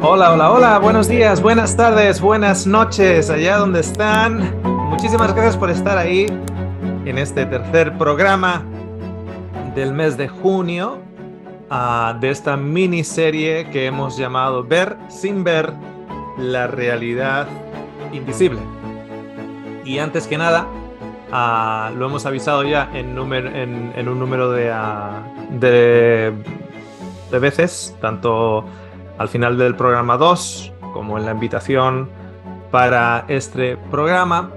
Hola, hola, hola, buenos días, buenas tardes, buenas noches, allá donde están. Muchísimas gracias por estar ahí en este tercer programa del mes de junio, de esta miniserie que hemos llamado Ver sin ver la realidad invisible. Y antes que nada, lo hemos avisado ya en un número de veces, tanto al final del programa 2 como en la invitación para este programa.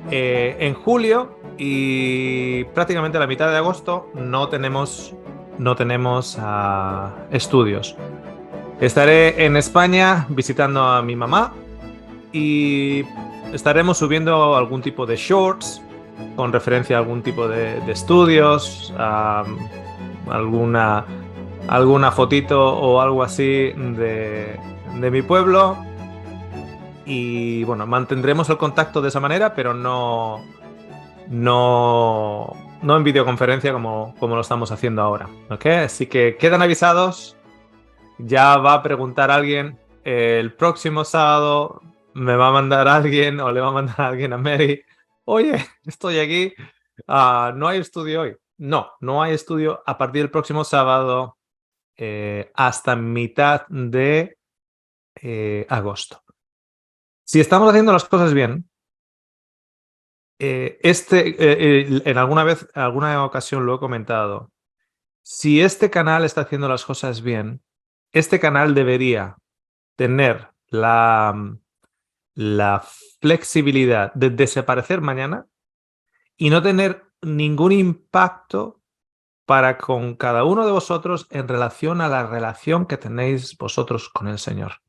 En julio y prácticamente a la mitad de agosto no tenemos estudios. Estaré en España visitando a mi mamá y estaremos subiendo algún tipo de shorts con referencia a algún tipo de estudios, alguna fotito o algo así de mi pueblo. Y bueno, mantendremos el contacto de esa manera, pero no en videoconferencia como lo estamos haciendo ahora. ¿Ok? Así que quedan avisados. Ya va a preguntar alguien el próximo sábado. Me va a mandar alguien o le va a mandar a alguien a Mary. Oye, estoy aquí. ¿No hay estudio hoy? No hay estudio a partir del próximo sábado hasta mitad de agosto. Si estamos haciendo las cosas bien, en alguna ocasión lo he comentado. Si este canal está haciendo las cosas bien, este canal debería tener la flexibilidad de desaparecer mañana y no tener ningún impacto para con cada uno de vosotros en relación a la relación que tenéis vosotros con el Señor.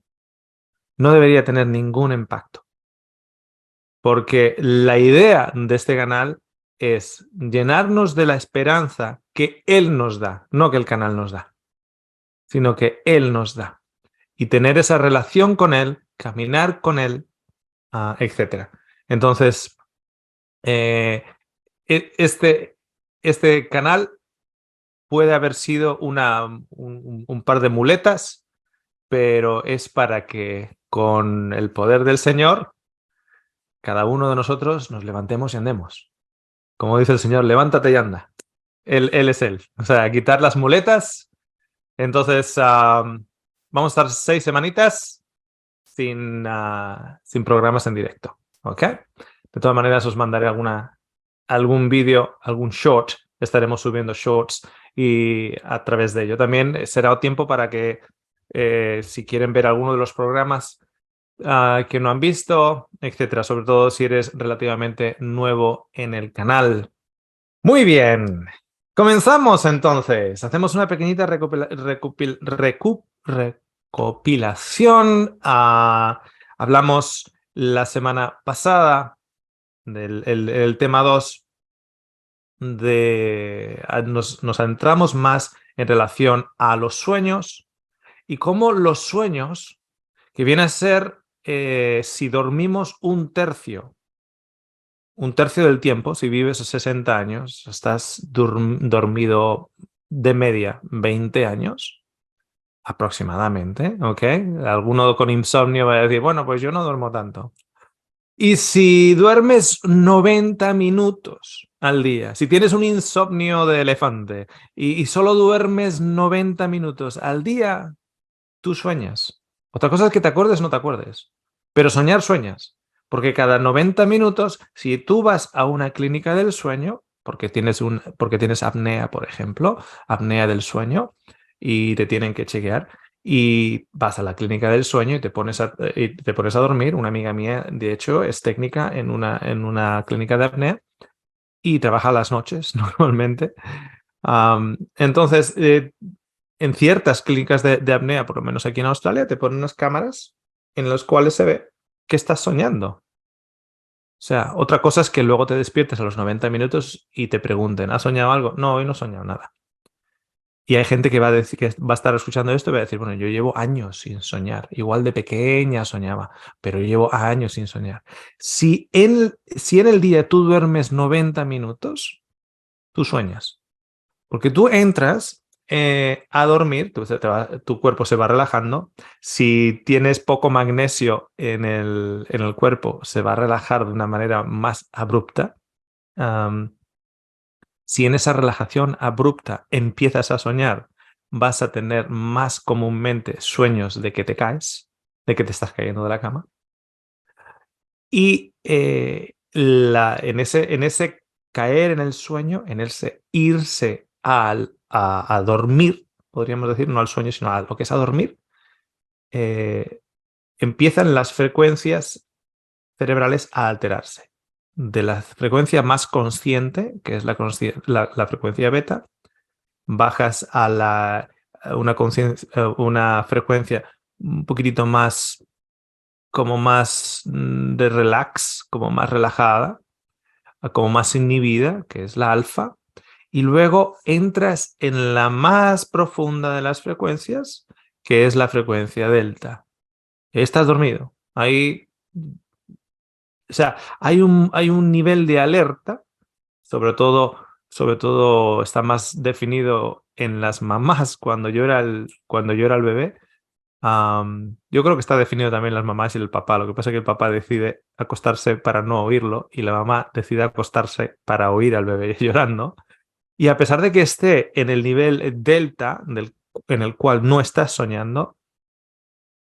No debería tener ningún impacto. Porque la idea de este canal es llenarnos de la esperanza que Él nos da, no que el canal nos da, sino que Él nos da. Y tener esa relación con Él, caminar con Él, etc. Entonces, este canal puede haber sido un par de muletas, pero es para que con el poder del Señor, cada uno de nosotros nos levantemos y andemos. Como dice el Señor, levántate y anda. Él es Él. O sea, quitar las muletas. Entonces, vamos a estar 6 semanitas sin programas en directo. ¿Ok? De todas maneras, os mandaré algún vídeo, algún short. Estaremos subiendo shorts y a través de ello. También será tiempo para que, si quieren ver alguno de los programas que no han visto, etcétera. Sobre todo si eres relativamente nuevo en el canal. Muy bien. Comenzamos entonces. Hacemos una pequeñita recopilación. Hablamos la semana pasada del tema 2 nos centramos más en relación a los sueños y cómo los sueños, que viene a ser si dormimos un tercio del tiempo, si vives 60 años, estás dormido de media 20 años aproximadamente, ¿ok? Alguno con insomnio va a decir, bueno, pues yo no duermo tanto. Y si duermes 90 minutos al día, si tienes un insomnio de elefante y solo duermes 90 minutos al día, tú sueñas. Otra cosa es que te acuerdes o no te acuerdes, pero soñar sueñas. Porque cada 90 minutos, si tú vas a una clínica del sueño, porque tienes apnea, por ejemplo, apnea del sueño, y te tienen que chequear, y vas a la clínica del sueño y te pones a dormir. Una amiga mía, de hecho, es técnica en una clínica de apnea y trabaja a las noches normalmente. Entonces, en ciertas clínicas de apnea, por lo menos aquí en Australia, te ponen unas cámaras en las cuales se ve que estás soñando. O sea, otra cosa es que luego te despiertes a los 90 minutos y te pregunten, ¿has soñado algo? No, hoy no he soñado nada. Y hay gente que va a decir, que va a estar escuchando esto y va a decir, bueno, yo llevo años sin soñar. Igual de pequeña soñaba, pero yo llevo años sin soñar. Si en el día tú duermes 90 minutos, tú sueñas. Porque tú entras a dormir, tu cuerpo se va relajando. Si tienes poco magnesio en el cuerpo, se va a relajar de una manera más abrupta. Am, si en esa relajación abrupta empiezas a soñar, vas a tener más comúnmente sueños de que te caes, de que te estás cayendo de la cama. Y en ese caer en el sueño, en ese irse a dormir, podríamos decir, no al sueño, sino a lo que es a dormir, eh, empiezan las frecuencias cerebrales a alterarse. De la frecuencia más consciente, que es la frecuencia beta, bajas a una frecuencia un poquitito más, como más de relax, como más relajada, como más inhibida, que es la alfa, y luego entras en la más profunda de las frecuencias, que es la frecuencia delta. Estás dormido. O sea, hay un nivel de alerta, sobre todo está más definido en las mamás cuando llora el bebé. Yo creo que está definido también en las mamás y el papá. Lo que pasa es que el papá decide acostarse para no oírlo y la mamá decide acostarse para oír al bebé llorando. Y a pesar de que esté en el nivel delta, en el cual no estás soñando,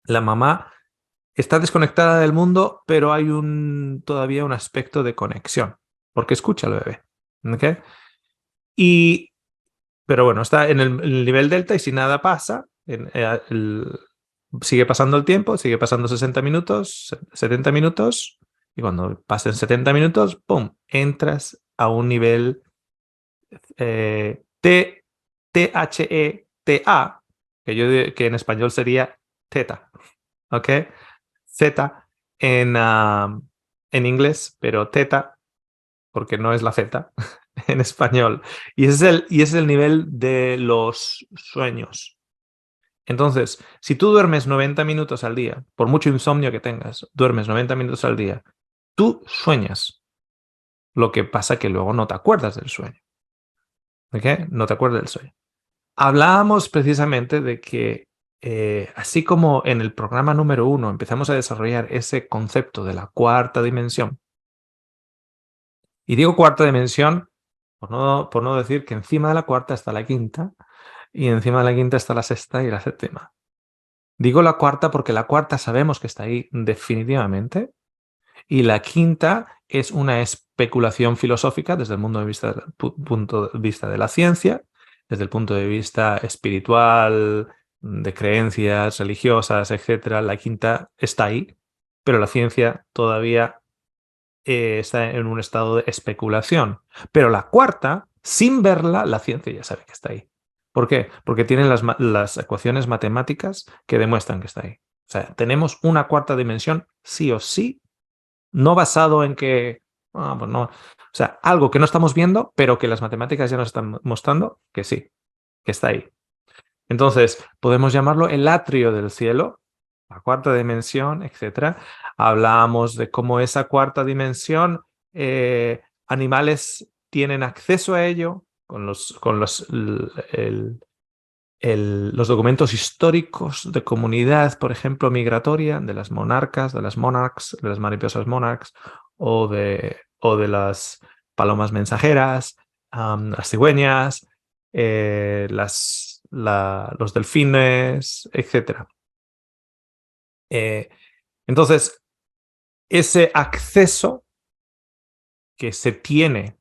la mamá está desconectada del mundo, pero hay todavía un aspecto de conexión, porque escucha al bebé. ¿Okay? Y, pero bueno, está en el nivel delta y si nada pasa, sigue pasando el tiempo, sigue pasando 60 minutos, 70 minutos, y cuando pasen 70 minutos, ¡pum!, entras a un nivel THETA, que en español sería teta, ¿ok? Z en inglés, pero teta, porque no es la Z en español. Y es el nivel de los sueños. Entonces, si tú duermes 90 minutos al día, por mucho insomnio que tengas, duermes 90 minutos al día, tú sueñas. Lo que pasa que luego no te acuerdas del sueño. ¿Ok? No te acuerdas del sueño. Hablábamos precisamente de que, así como en el programa número 1 empezamos a desarrollar ese concepto de la cuarta dimensión, y digo cuarta dimensión por no decir que encima de la cuarta está la quinta, y encima de la quinta está la sexta y la séptima. Digo la cuarta porque la cuarta sabemos que está ahí definitivamente, y la quinta es una especulación filosófica desde el punto de vista de la ciencia, desde el punto de vista espiritual, de creencias religiosas, etc. La quinta está ahí, pero la ciencia todavía está en un estado de especulación. Pero la cuarta, sin verla, la ciencia ya sabe que está ahí. ¿Por qué? Porque tienen las ecuaciones matemáticas que demuestran que está ahí. O sea, tenemos una cuarta dimensión sí o sí, no basado en que, pues no, o sea, algo que no estamos viendo, pero que las matemáticas ya nos están mostrando que sí, que está ahí. Entonces, podemos llamarlo el atrio del cielo, la cuarta dimensión, etc. Hablábamos de cómo esa cuarta dimensión, animales tienen acceso a ello con los documentos históricos de comunidad, por ejemplo, migratoria, de las monarcas, de las monarchs, de las mariposas monarchs, o de las palomas mensajeras, las cigüeñas, los delfines, etc. Entonces, ese acceso que se tiene,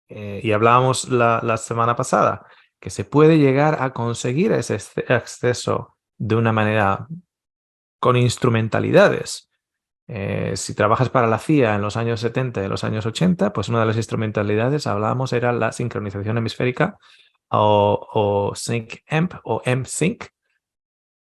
y hablábamos la semana pasada, que se puede llegar a conseguir ese acceso de una manera con instrumentalidades. Si trabajas para la CIA en los años 70 y los años 80, pues una de las instrumentalidades, hablábamos, era la sincronización hemisférica o SyncEMP o M-Sync,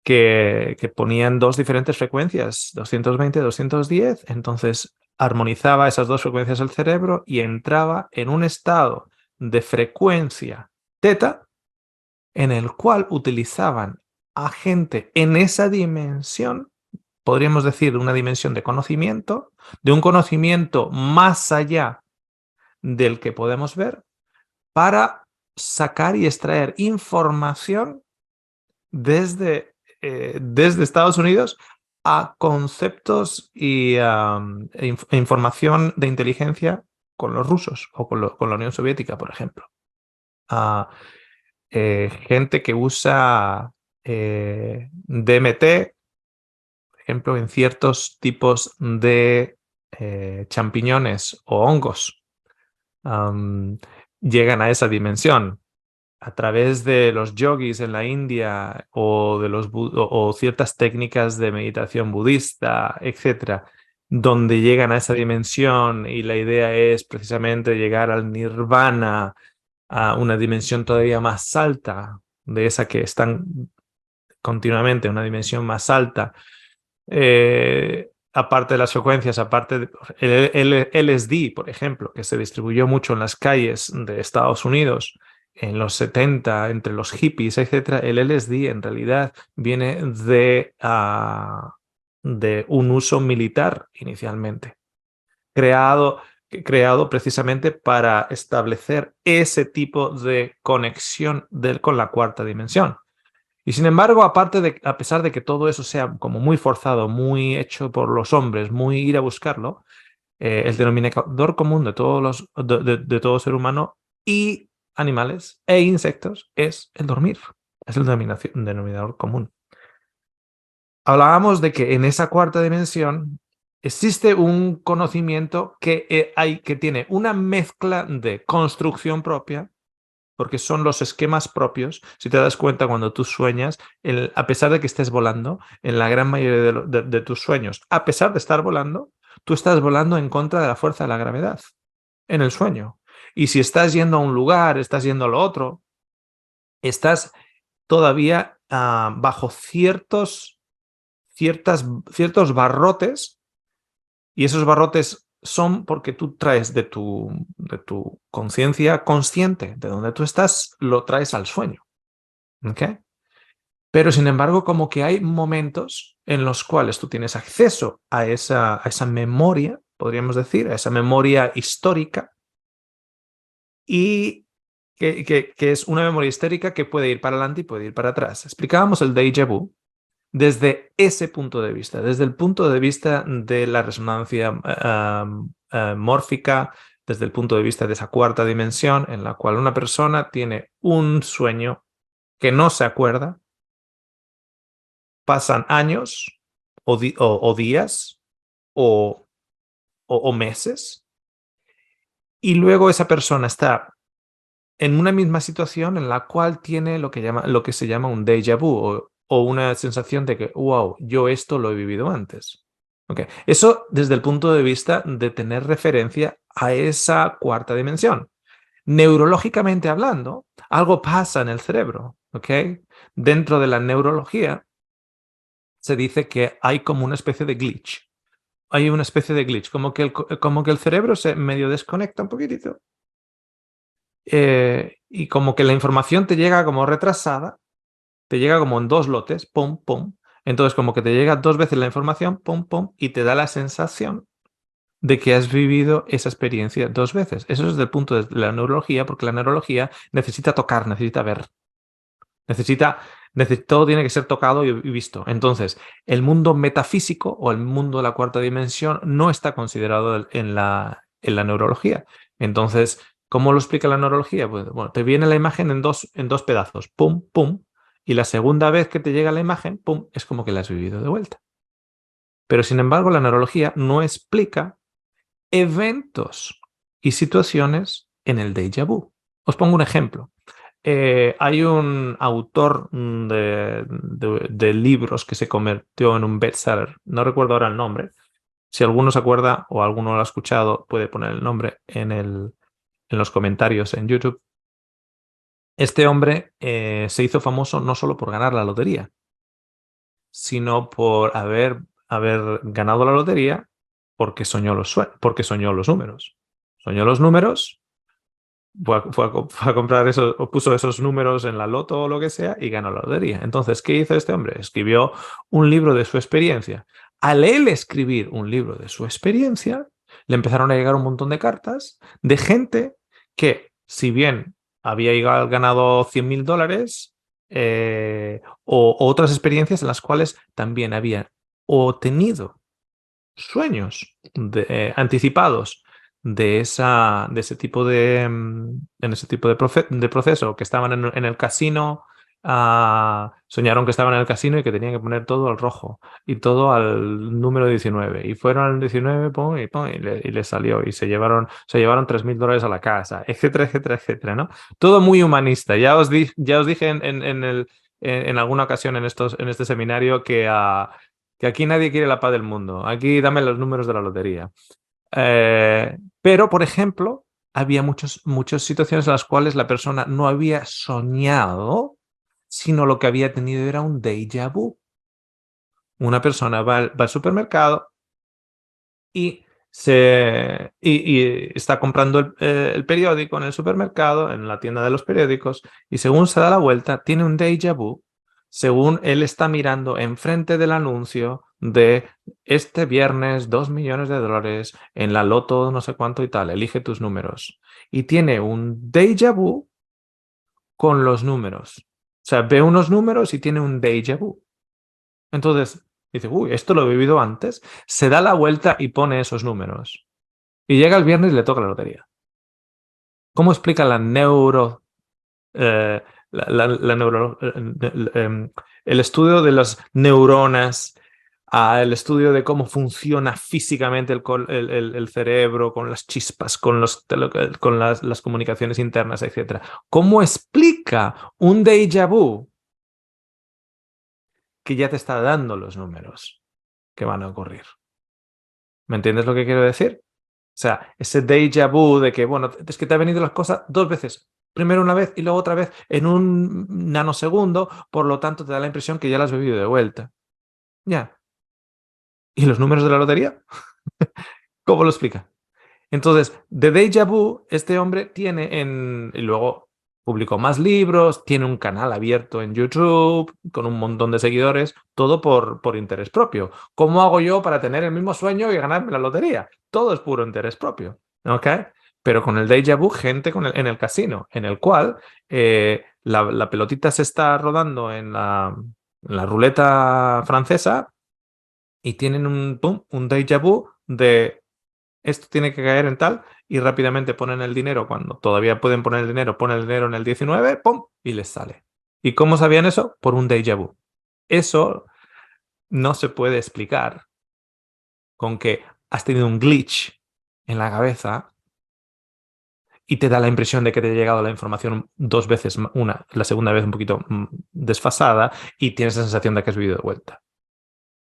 que ponían dos diferentes frecuencias, 220 y 210, entonces armonizaba esas dos frecuencias el cerebro y entraba en un estado de frecuencia teta en el cual utilizaban a gente en esa dimensión, podríamos decir una dimensión de conocimiento, de un conocimiento más allá del que podemos ver, para sacar y extraer información desde Estados Unidos a conceptos y información de inteligencia con los rusos o con la Unión Soviética, por ejemplo. A gente que usa DMT, por ejemplo, en ciertos tipos de champiñones o hongos, llegan a esa dimensión a través de los yogis en la India o de o ciertas técnicas de meditación budista, etcétera, donde llegan a esa dimensión y la idea es precisamente llegar al nirvana, a una dimensión todavía más alta de esa que están continuamente, una dimensión más alta. Aparte de las frecuencias, aparte del LSD, por ejemplo, que se distribuyó mucho en las calles de Estados Unidos en los 70, entre los hippies, etc., el LSD en realidad viene de un uso militar inicialmente, creado, creado precisamente para establecer ese tipo de conexión con la cuarta dimensión. Y sin embargo, a pesar de que todo eso sea como muy forzado, muy hecho por los hombres, muy ir a buscarlo, el denominador común de de todo ser humano y animales e insectos es el dormir. Es el denominador común. Hablábamos de que en esa cuarta dimensión existe un conocimiento que tiene una mezcla de construcción propia, porque son los esquemas propios. Si te das cuenta cuando tú sueñas, a pesar de que estés volando, en la gran mayoría de tus sueños, a pesar de estar volando, tú estás volando en contra de la fuerza de la gravedad en el sueño. Y si estás yendo a un lugar, estás yendo a lo otro, estás todavía bajo ciertos barrotes, y esos barrotes son porque tú traes de tu conciencia consciente, de donde tú estás, lo traes al sueño. ¿Ok? Pero sin embargo, como que hay momentos en los cuales tú tienes acceso a esa memoria, podríamos decir, a esa memoria histórica, y que es una memoria histórica que puede ir para adelante y puede ir para atrás. Explicábamos el déjà vu desde ese punto de vista, desde el punto de vista de la resonancia mórfica, desde el punto de vista de esa cuarta dimensión en la cual una persona tiene un sueño que no se acuerda, pasan años o días o, o meses, y luego esa persona está en una misma situación en la cual tiene lo que se llama un déjà vu o una sensación de que, wow, yo esto lo he vivido antes. Okay. Eso desde el punto de vista de tener referencia a esa cuarta dimensión. Neurológicamente hablando, algo pasa en el cerebro. ¿Okay? Dentro de la neurología se dice que hay como una especie de glitch. Hay una especie de glitch, como que el cerebro se medio desconecta un poquitito, y como que la información te llega como retrasada, te llega como en dos lotes, pum, pum. Entonces como que te llega dos veces la información, pum, pum, y te da la sensación de que has vivido esa experiencia dos veces. Eso es desde el punto de la neurología, porque la neurología necesita tocar, necesita ver, necesita, todo tiene que ser tocado y visto. Entonces, el mundo metafísico o el mundo de la cuarta dimensión no está considerado en la neurología. Entonces, ¿cómo lo explica la neurología? Pues, bueno, te viene la imagen en dos pedazos, pum, pum, y la segunda vez que te llega la imagen, pum, es como que la has vivido de vuelta. Pero sin embargo, la neurología no explica eventos y situaciones en el déjà vu. Os pongo un ejemplo. Hay un autor de libros que se convirtió en un bestseller. No recuerdo ahora el nombre. Si alguno se acuerda o alguno lo ha escuchado, puede poner el nombre en los comentarios en YouTube. Este hombre se hizo famoso no solo por ganar la lotería, sino por haber ganado la lotería porque soñó los números. Soñó los números fue a comprar eso, o puso esos números en la loto o lo que sea y ganó la lotería. Entonces, ¿qué hizo este hombre? Escribió un libro de su experiencia. Al él escribir un libro de su experiencia, le empezaron a llegar un montón de cartas de gente que, si bien había ganado $100.000, o otras experiencias en las cuales también había o tenido sueños anticipados de ese tipo en ese tipo de proceso, que estaban en el casino, soñaron que estaban en el casino y que tenían que poner todo al rojo y todo al número 19 y fueron al 19, pum, y les salió y se llevaron $3.000 a la casa, etcétera, etcétera, etcétera, ¿no? Todo muy humanista. Ya os dije en alguna ocasión en este seminario que aquí nadie quiere la paz del mundo. Aquí dame los números de la lotería. Pero, por ejemplo, había muchas situaciones en las cuales la persona no había soñado, sino lo que había tenido era un déjà vu. Una persona va al supermercado y, y está comprando el periódico en el supermercado, en la tienda de los periódicos, y según se da la vuelta, tiene un déjà vu, según él está mirando enfrente del anuncio de este viernes $2 millones en la loto no sé cuánto y tal, elige tus números. Y tiene un déjà vu con los números. O sea, ve unos números y tiene un déjà vu. Entonces, dice, uy, esto lo he vivido antes, se da la vuelta y pone esos números. Y llega el viernes y le toca la lotería. ¿Cómo explica eh, el estudio de las neuronas, el estudio de cómo funciona físicamente el cerebro, con las chispas, con las comunicaciones internas, etcétera? ¿Cómo explica un déjà vu que ya te está dando los números que van a ocurrir? ¿Me entiendes lo que quiero decir? O sea, ese déjà vu de que, bueno, es que te han venido las cosas dos veces. Primero una vez y luego otra vez en un nanosegundo, por lo tanto te da la impresión que ya las has bebido de vuelta. Ya. ¿Y los números de la lotería? ¿Cómo lo explica? Entonces, de déjà vu, este hombre tiene y luego publicó más libros, tiene un canal abierto en YouTube con un montón de seguidores, todo por interés propio. ¿Cómo hago yo para tener el mismo sueño y ganarme la lotería? Todo es puro interés propio, ¿ok? Pero con el déjà vu, gente en el casino, en el cual la pelotita se está rodando en la ruleta francesa y tienen un déjà vu de esto tiene que caer en tal, y rápidamente ponen el dinero cuando todavía pueden poner el dinero, ponen el dinero en el 19, ¡pum! Y les sale. ¿Y cómo sabían eso? Por un déjà vu. Eso no se puede explicar con que has tenido un glitch en la cabeza y te da la impresión de que te ha llegado la información dos veces, la segunda vez un poquito desfasada, y tienes la sensación de que has vivido de vuelta.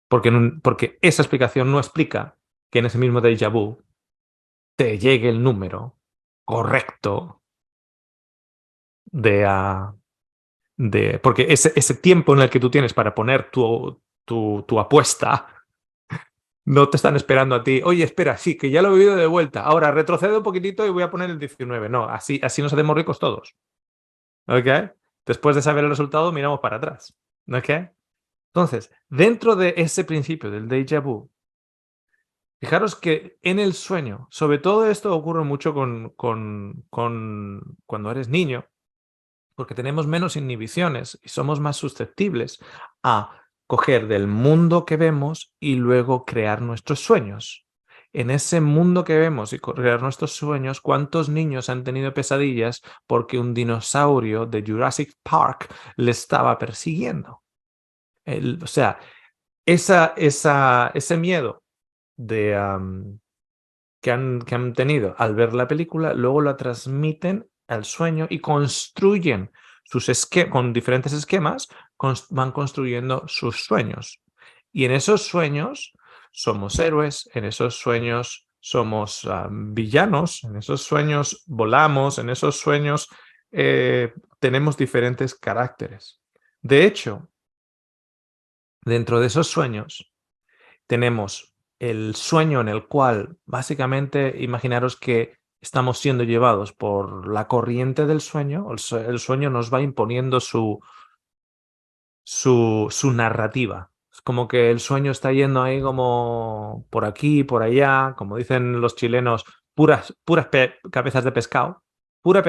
Porque esa explicación no explica que en ese mismo déjà vu te llegue el número correcto de, porque ese tiempo en el que tú tienes para poner tu apuesta, no te están esperando a ti. Oye, espera, sí, que ya lo he vivido de vuelta. Ahora retrocedo un poquitito y voy a poner el 19. No, así nos hacemos ricos todos. ¿Ok? Después de saber el resultado, miramos para atrás. ¿Ok? Entonces, dentro de ese principio del déjà vu, fijaros que en el sueño, sobre todo esto ocurre mucho con cuando eres niño, porque tenemos menos inhibiciones y somos más susceptibles a coger del mundo que vemos y luego crear nuestros sueños. En ese mundo que vemos y crear nuestros sueños, ¿cuántos niños han tenido pesadillas porque un dinosaurio de Jurassic Park le estaba persiguiendo? O sea, ese miedo que han tenido al ver la película, luego la transmiten al sueño y construyen con diferentes esquemas, van construyendo sus sueños. Y en esos sueños somos héroes, en esos sueños somos villanos, en esos sueños volamos, en esos sueños tenemos diferentes caracteres. De hecho, dentro de esos sueños tenemos el sueño en el cual, básicamente, imaginaros que estamos siendo llevados por la corriente del sueño, el sueño nos va imponiendo su narrativa. Es como que el sueño está yendo ahí como por aquí, por allá, como dicen los chilenos, puras cabezas de pescado. Pura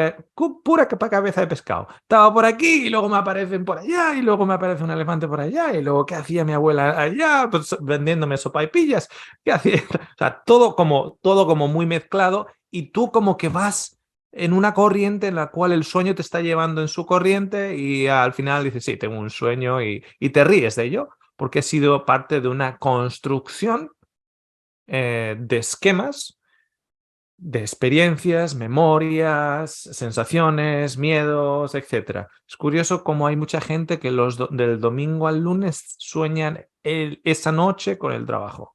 cabeza de pescado. Estaba por aquí y luego me aparecen por allá y luego me aparece un elefante por allá y luego ¿qué hacía mi abuela allá? Pues vendiéndome sopaipillas. ¿Qué hacía? O sea, todo como muy mezclado y tú como que vas en una corriente en la cual el sueño te está llevando en su corriente y al final dices, sí, tengo un sueño y te ríes de ello porque ha sido parte de una construcción de esquemas, de experiencias, memorias, sensaciones, miedos, etcétera. Es curioso cómo hay mucha gente que del domingo al lunes sueñan esa noche con el trabajo.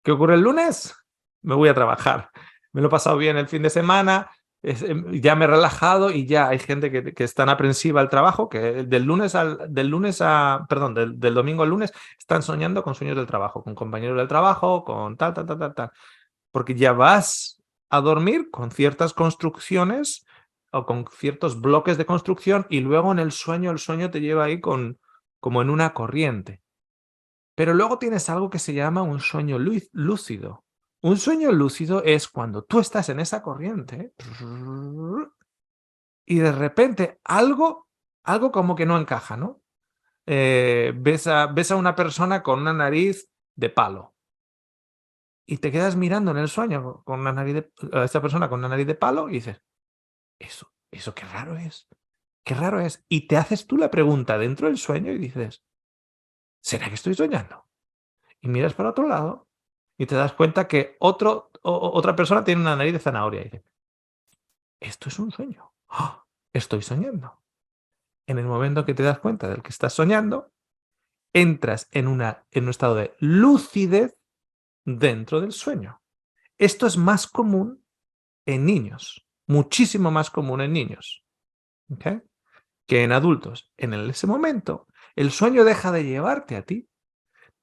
¿Qué ocurre el lunes? Me voy a trabajar. Me lo he pasado bien el fin de semana, ya me he relajado y ya hay gente que es tan aprensiva al trabajo que del domingo al lunes están soñando con sueños del trabajo, con compañeros del trabajo, con tal, tal, tal, tal, tal. Porque ya vas a dormir con ciertas construcciones o con ciertos bloques de construcción y luego en el sueño te lleva ahí como en una corriente. Pero luego tienes algo que se llama un sueño lúcido. Un sueño lúcido es cuando tú estás en esa corriente y de repente algo como que no encaja, ¿no? Ves a una persona con una nariz de palo y te quedas mirando en el sueño con una a esta persona con una nariz de palo y dices, eso qué raro es, qué raro es. Y te haces tú la pregunta dentro del sueño y dices, ¿será que estoy soñando? Y miras para otro lado y te das cuenta que otra persona tiene una nariz de zanahoria. Y dices, esto es un sueño. ¡Ah! Estoy soñando. En el momento que te das cuenta del que estás soñando, entras en un estado de lucidez dentro del sueño. Esto es más común en niños, muchísimo más común en niños, ¿ok? Que en adultos. En ese momento, el sueño deja de llevarte a ti.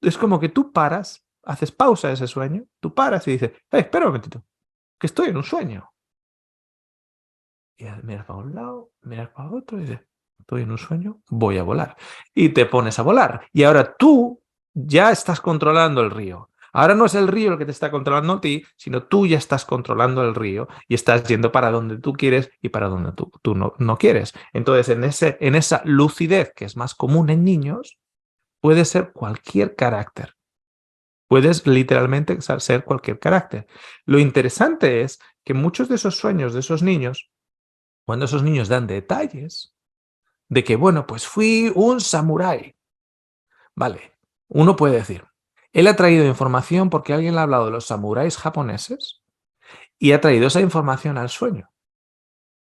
Es como que tú paras, haces pausa a ese sueño, tú paras y dices, espera un momentito, que estoy en un sueño. Y miras para un lado, miras para otro y dices, estoy en un sueño, voy a volar. Y te pones a volar. Y ahora tú ya estás controlando el río. Ahora no es el río el que te está controlando a ti, sino tú ya estás controlando el río y estás yendo para donde tú quieres y para donde tú no quieres. Entonces, en esa lucidez que es más común en niños, puede ser cualquier carácter. Puedes literalmente ser cualquier carácter. Lo interesante es que muchos de esos sueños de esos niños, cuando esos niños dan detalles de que, bueno, pues fui un samurái. Vale, uno puede decir, él ha traído información porque alguien le ha hablado de los samuráis japoneses y ha traído esa información al sueño.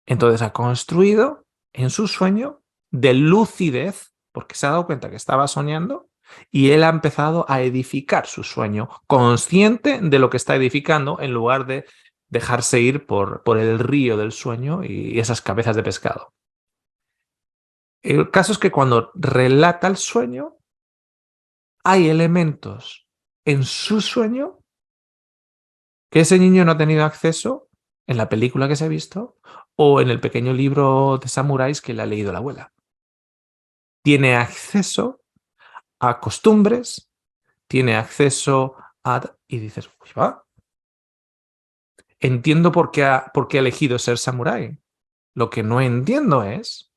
Entonces ha construido en su sueño de lucidez, porque se ha dado cuenta que estaba soñando, y él ha empezado a edificar su sueño, consciente de lo que está edificando, en lugar de dejarse ir por el río del sueño y esas cabezas de pescado. El caso es que cuando relata el sueño, hay elementos en su sueño que ese niño no ha tenido acceso en la película que se ha visto o en el pequeño libro de samuráis que le ha leído la abuela. Tiene acceso a costumbres, tiene acceso a... Y dices, uy, va, entiendo por qué ha elegido ser samurái. Lo que no entiendo es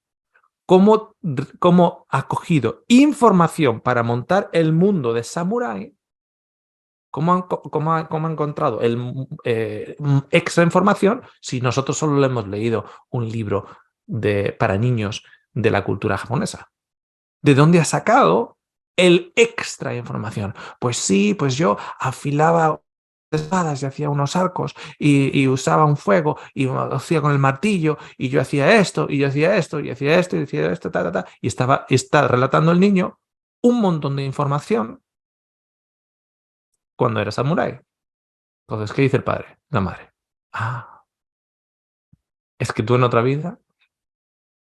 cómo ha cogido información para montar el mundo de samurái. ¿Cómo ha encontrado extra información si nosotros solo le hemos leído un libro para niños de la cultura japonesa? ¿De dónde ha sacado el extra información? Pues sí, pues yo afilaba espadas y hacía unos arcos y usaba un fuego y lo hacía con el martillo y yo hacía esto y yo hacía esto y hacía esto y hacía esto, y está relatando el niño un montón de información cuando era samurái. Entonces, ¿qué dice el padre? La madre. Ah, es que tú en otra vida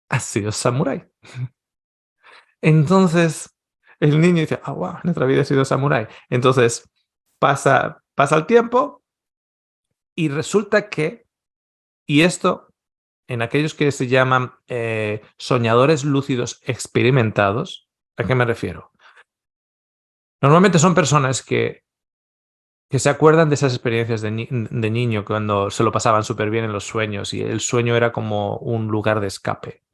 has sido samurái. Entonces, el niño dice, wow, en otra vida he sido samurái. Entonces, pasa el tiempo Y resulta que, y esto, en aquellos que se llaman soñadores lúcidos experimentados, ¿a qué me refiero? Normalmente son personas que se acuerdan de esas experiencias de niño cuando se lo pasaban súper bien en los sueños y el sueño era como un lugar de escape.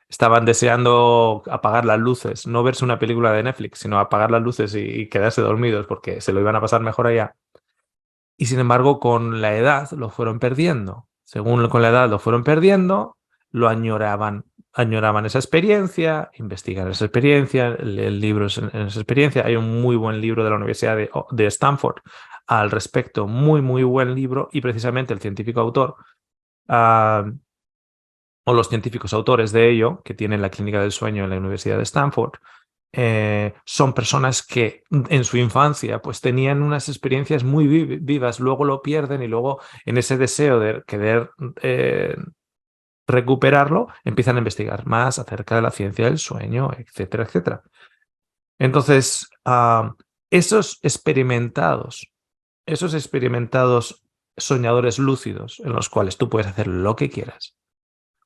Estaban deseando apagar las luces, no verse una película de Netflix, sino apagar las luces y quedarse dormidos porque se lo iban a pasar mejor allá. Y sin embargo, con la edad lo fueron perdiendo. Según con la edad lo fueron perdiendo, lo añoraban. Añoraban esa experiencia, investigan esa experiencia, leen libros en esa experiencia. Hay un muy buen libro de la Universidad de Stanford al respecto, muy, muy buen libro, y precisamente el científico autor, o los científicos autores de ello, que tienen la clínica del sueño en la Universidad de Stanford, son personas que en su infancia pues tenían unas experiencias muy vivas, luego lo pierden y luego en ese deseo de querer recuperarlo, empiezan a investigar más acerca de la ciencia del sueño, etcétera, etcétera. Entonces, esos experimentados soñadores lúcidos, en los cuales tú puedes hacer lo que quieras,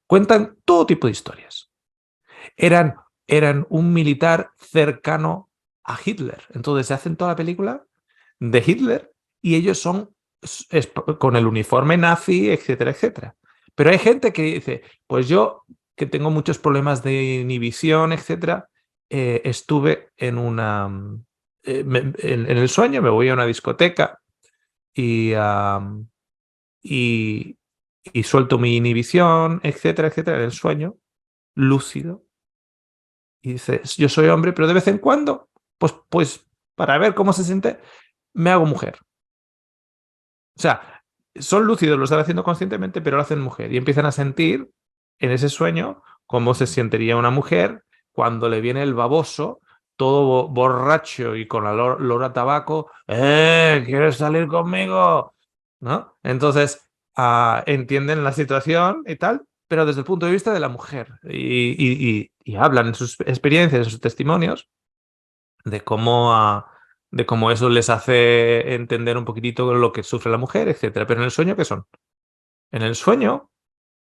cuentan todo tipo de historias. Eran un militar cercano a Hitler. Entonces se hacen toda la película de Hitler y ellos son con el uniforme nazi, etcétera, etcétera. Pero hay gente que dice, pues yo, que tengo muchos problemas de inhibición, etcétera, estuve en en el sueño, me voy a una discoteca y, y, y suelto mi inhibición, etcétera, etcétera, en el sueño, lúcido. Y dice, yo soy hombre, pero de vez en cuando, pues para ver cómo se siente, me hago mujer. O sea, son lúcidos, lo están haciendo conscientemente, pero lo hacen mujer. Y empiezan a sentir en ese sueño cómo se sentiría una mujer cuando le viene el baboso, todo borracho y con olor a tabaco. ¿Quieres salir conmigo? ¿No? Entonces, entienden la situación y tal, pero desde el punto de vista de la mujer. Y hablan en sus experiencias, en sus testimonios, de cómo eso les hace entender un poquitito lo que sufre la mujer, etcétera. Pero en el sueño, ¿qué son? En el sueño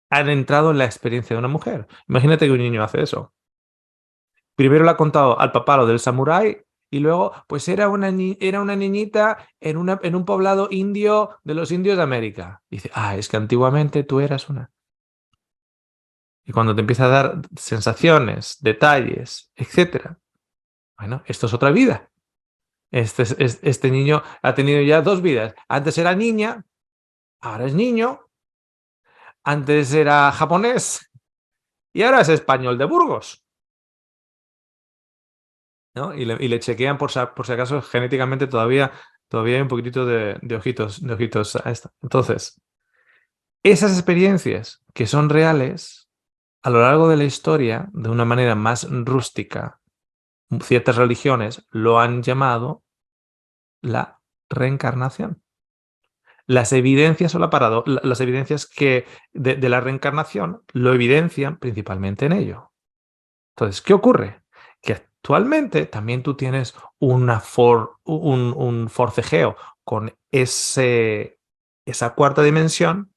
han entrado en la experiencia de una mujer. Imagínate que un niño hace eso. Primero le ha contado al papá lo del samurái y luego, pues era una niñita en un poblado indio de los indios de América. Y dice, es que antiguamente tú eras una. Y cuando te empieza a dar sensaciones, detalles, etcétera, bueno, esto es otra vida. Este niño ha tenido ya dos vidas. Antes era niña, ahora es niño. Antes era japonés y ahora es español de Burgos. ¿No? Y le chequean por si acaso genéticamente todavía hay un poquitito de ojitos a esto. Entonces, esas experiencias que son reales, a lo largo de la historia, de una manera más rústica, ciertas religiones lo han llamado la reencarnación. Las evidencias o las evidencias de la reencarnación lo evidencian principalmente en ello. Entonces, ¿qué ocurre? Que actualmente también tú tienes un forcejeo con esa cuarta dimensión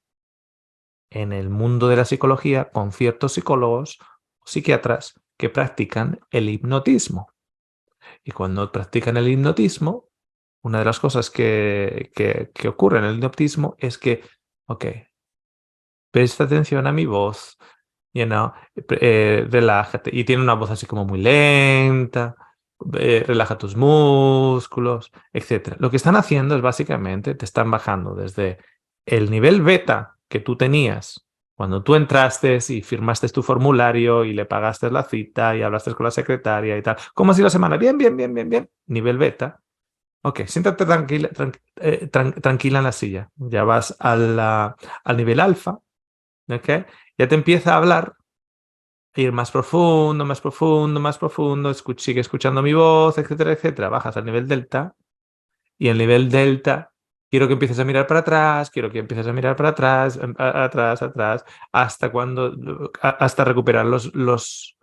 en el mundo de la psicología con ciertos psicólogos o psiquiatras que practican el hipnotismo. Y cuando practican el hipnotismo, una de las cosas que ocurre en el hipnotismo es que, ok, presta atención a mi voz, relájate. Y tiene una voz así como muy lenta, relaja tus músculos, etc. Lo que están haciendo es básicamente, te están bajando desde el nivel beta que tú tenías cuando tú entraste y firmaste tu formulario y le pagaste la cita y hablaste con la secretaria y tal. ¿Cómo ha sido la semana? Bien, bien, bien, bien, bien. Nivel beta. Ok, siéntate tranquila en la silla. Ya vas al nivel alfa. ¿Ok? Ya te empieza a hablar, a ir más profundo, más profundo, más profundo, sigue escuchando mi voz, etcétera, etcétera. Bajas al nivel delta y el nivel delta quiero que empieces a mirar para atrás, quiero que empieces a mirar para atrás, atrás, atrás, hasta recuperar los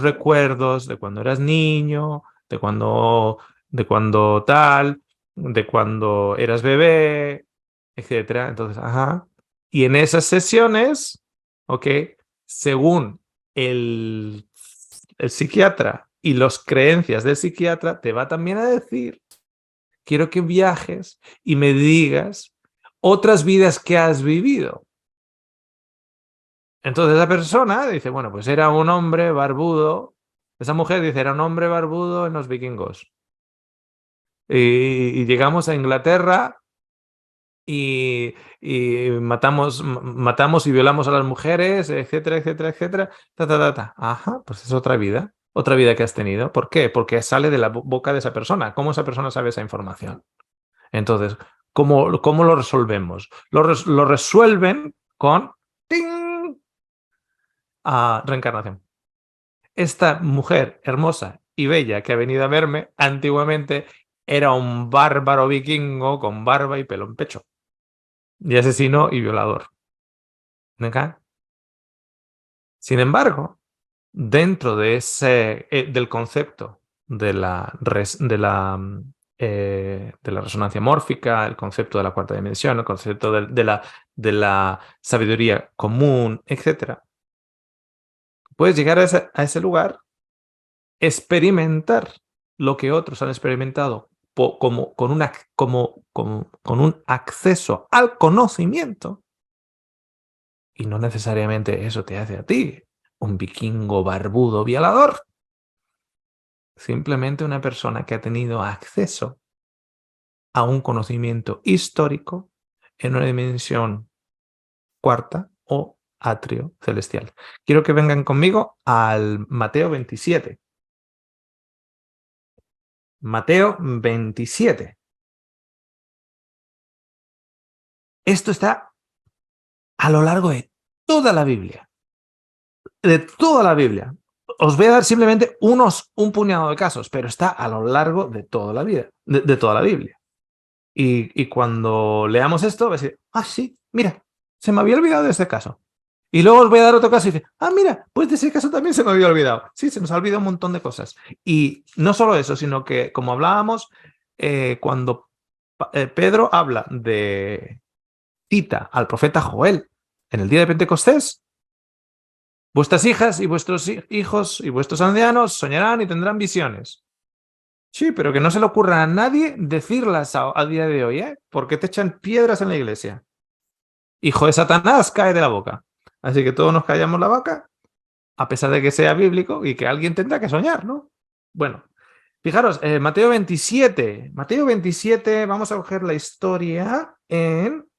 recuerdos de cuando eras niño, de cuando tal, de cuando eras bebé, etcétera. Entonces, ajá. Y en esas sesiones, ¿ok? Según el psiquiatra y las creencias del psiquiatra, te va también a decir, quiero que viajes y me digas otras vidas que has vivido. Entonces esa persona dice, bueno, pues era un hombre barbudo. Esa mujer dice, era un hombre barbudo en los vikingos. Y llegamos a Inglaterra y matamos y violamos a las mujeres, etcétera, etcétera, etcétera. Ta, ta, ta, ta. Ajá, pues es otra vida que has tenido. ¿Por qué? Porque sale de la boca de esa persona. ¿Cómo esa persona sabe esa información? Entonces, ¿cómo lo resolvemos? Lo resuelven con ¡ting! Reencarnación. Esta mujer hermosa y bella que ha venido a verme antiguamente era un bárbaro vikingo con barba y pelo en pecho. Y asesino y violador. ¿Ok? Sin embargo, dentro de del concepto de la resonancia mórfica, el concepto de la cuarta dimensión, el concepto de la sabiduría común, etc., puedes llegar a ese lugar, experimentar lo que otros han experimentado como, con un acceso al conocimiento. Y no necesariamente eso te hace a ti un vikingo barbudo violador. Simplemente una persona que ha tenido acceso a un conocimiento histórico en una dimensión cuarta o atrio celestial. Quiero que vengan conmigo al Mateo 27. Mateo 27. Esto está a lo largo de toda la Biblia. De toda la Biblia. Os voy a dar simplemente un puñado de casos, pero está a lo largo de toda la vida, de toda la Biblia. Y cuando leamos esto, va a decir, sí, mira, se me había olvidado de este caso. Y luego os voy a dar otro caso y dice, mira, pues de ese caso también se me había olvidado. Sí, se nos ha olvidado un montón de cosas. Y no solo eso, sino que, como hablábamos, cuando Pedro cita al profeta Joel en el día de Pentecostés, vuestras hijas y vuestros hijos y vuestros ancianos soñarán y tendrán visiones. Sí, pero que no se le ocurra a nadie decirlas a día de hoy, ¿eh? Porque te echan piedras en la iglesia. Hijo de Satanás, cae de la boca. Así que todos nos callamos la boca, a pesar de que sea bíblico y que alguien tendrá que soñar, ¿no? Bueno, fijaros, Mateo 27. Mateo 27, vamos a coger la historia en...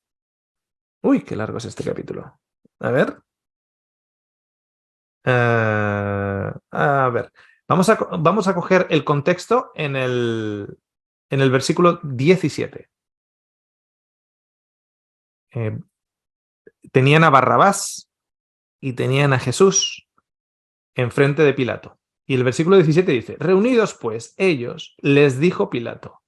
Uy, qué largo es este capítulo. A ver. A ver. Vamos a coger el contexto en el versículo 17. Tenían a Barrabás y tenían a Jesús enfrente de Pilato. Y el versículo 17 dice, reunidos pues ellos, les dijo Pilato,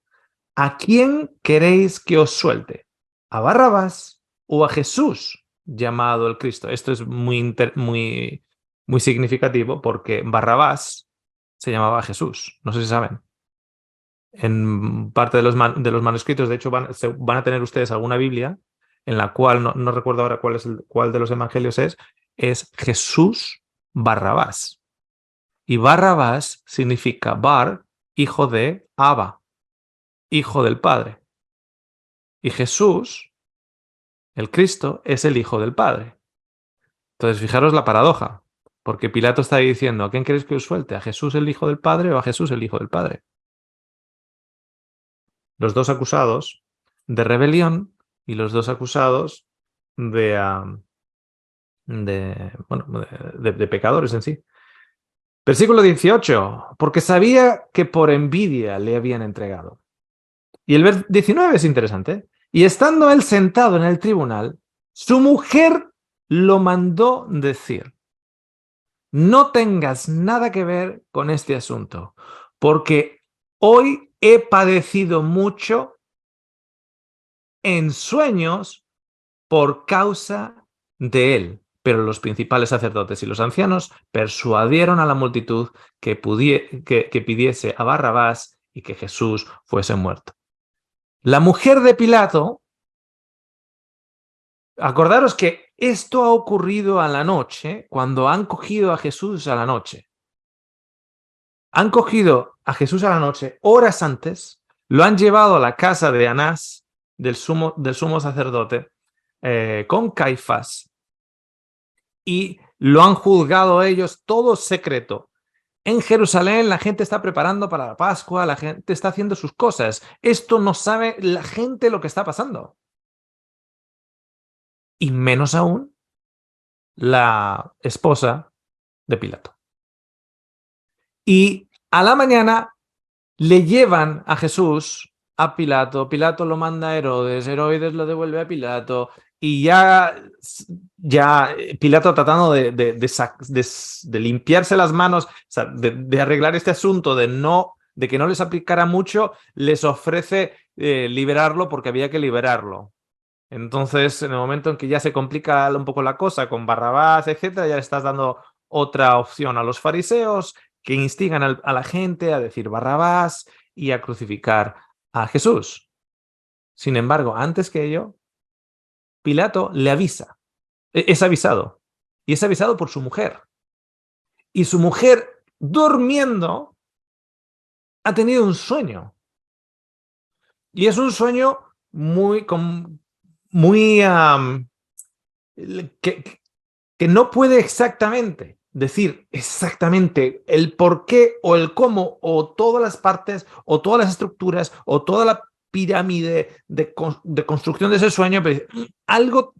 ¿a quién queréis que os suelte? ¿A Barrabás o a Jesús llamado el Cristo? Esto es muy significativo porque Barrabás se llamaba Jesús. No sé si saben. En parte de los manuscritos, de hecho, van a tener ustedes alguna Biblia en la cual, no recuerdo ahora cuál de los evangelios es Jesús Barrabás. Y Barrabás significa Bar, hijo de Abba, hijo del Padre. Y Jesús, el Cristo, es el hijo del Padre. Entonces, fijaros la paradoja, porque Pilato está diciendo, ¿a quién queréis que os suelte? ¿A Jesús el hijo del Padre o a Jesús el hijo del Padre? Los dos acusados de rebelión y los dos acusados de, de pecadores en sí. Versículo 18, porque sabía que por envidia le habían entregado. Y el 19 es interesante. Y estando él sentado en el tribunal, su mujer lo mandó decir, no tengas nada que ver con este asunto, porque hoy he padecido mucho en sueños por causa de él. Pero los principales sacerdotes y los ancianos persuadieron a la multitud que pidiese a Barrabás y que Jesús fuese muerto. La mujer de Pilato Acordaros que esto ha ocurrido a la noche, cuando han cogido a Jesús a la noche. Han cogido a Jesús a la noche horas antes, lo han llevado a la casa de Anás, del sumo sacerdote, con Caifás, y lo han juzgado ellos todo secreto. En Jerusalén la gente está preparando para la Pascua, la gente está haciendo sus cosas. Esto no sabe la gente lo que está pasando. Y menos aún la esposa de Pilato. Y a la mañana le llevan a Jesús a Pilato. Pilato lo manda a Herodes. Herodes lo devuelve a Pilato. Y ya Pilato tratando de limpiarse las manos, o sea, de arreglar este asunto, de que no les aplicara mucho, les ofrece liberarlo porque había que liberarlo. Entonces, en el momento en que ya se complica un poco la cosa con Barrabás, etcétera, ya le estás dando otra opción a los fariseos que instigan a la gente a decir Barrabás y a crucificar a Jesús. Sin embargo, antes que ello, Pilato le avisa, es avisado, y es avisado por su mujer. Y su mujer, durmiendo, ha tenido un sueño. Y es un sueño muy, muy que no puede exactamente decir exactamente el por qué o el cómo o todas las partes o todas las estructuras o toda la pirámide de construcción de ese sueño, pero algo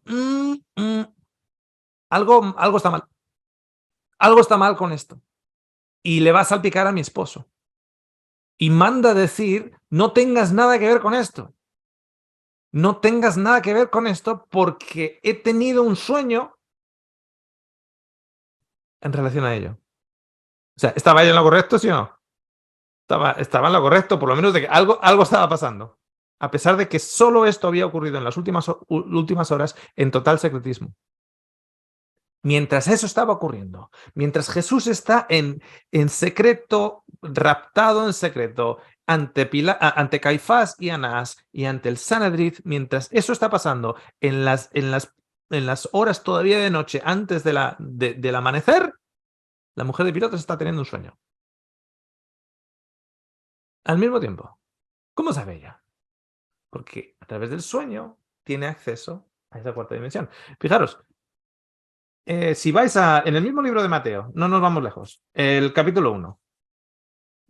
está mal. Algo está mal con esto. Y le va a salpicar a mi esposo. Y manda decir, no tengas nada que ver con esto. No tengas nada que ver con esto porque he tenido un sueño en relación a ello. O sea, ¿estaba ella en lo correcto, sí o no? Estaba en lo correcto, por lo menos de que algo estaba pasando. A pesar de que solo esto había ocurrido en las últimas horas en total secretismo. Mientras eso estaba ocurriendo, mientras Jesús está en secreto, raptado en secreto, ante Caifás y Anás y ante el Sanedrín, mientras eso está pasando en las horas todavía de noche antes del amanecer, la mujer de Pilato está teniendo un sueño. Al mismo tiempo. ¿Cómo sabe ella? Porque a través del sueño tiene acceso a esa cuarta dimensión. Fijaros, si vais en el mismo libro de Mateo, no nos vamos lejos, el capítulo 1.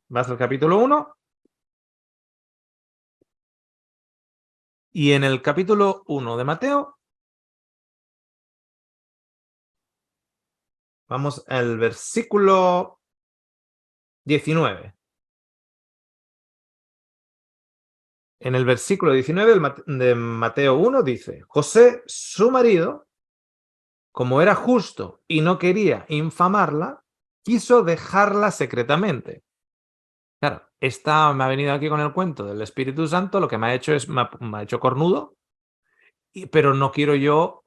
Vas al capítulo 1 y en el capítulo 1 de Mateo vamos al versículo 19. En el versículo 19 de Mateo 1 dice, José, su marido, como era justo y no quería infamarla, quiso dejarla secretamente. Claro, esta me ha venido aquí con el cuento del Espíritu Santo, lo que me ha hecho es, me ha hecho cornudo, pero no quiero yo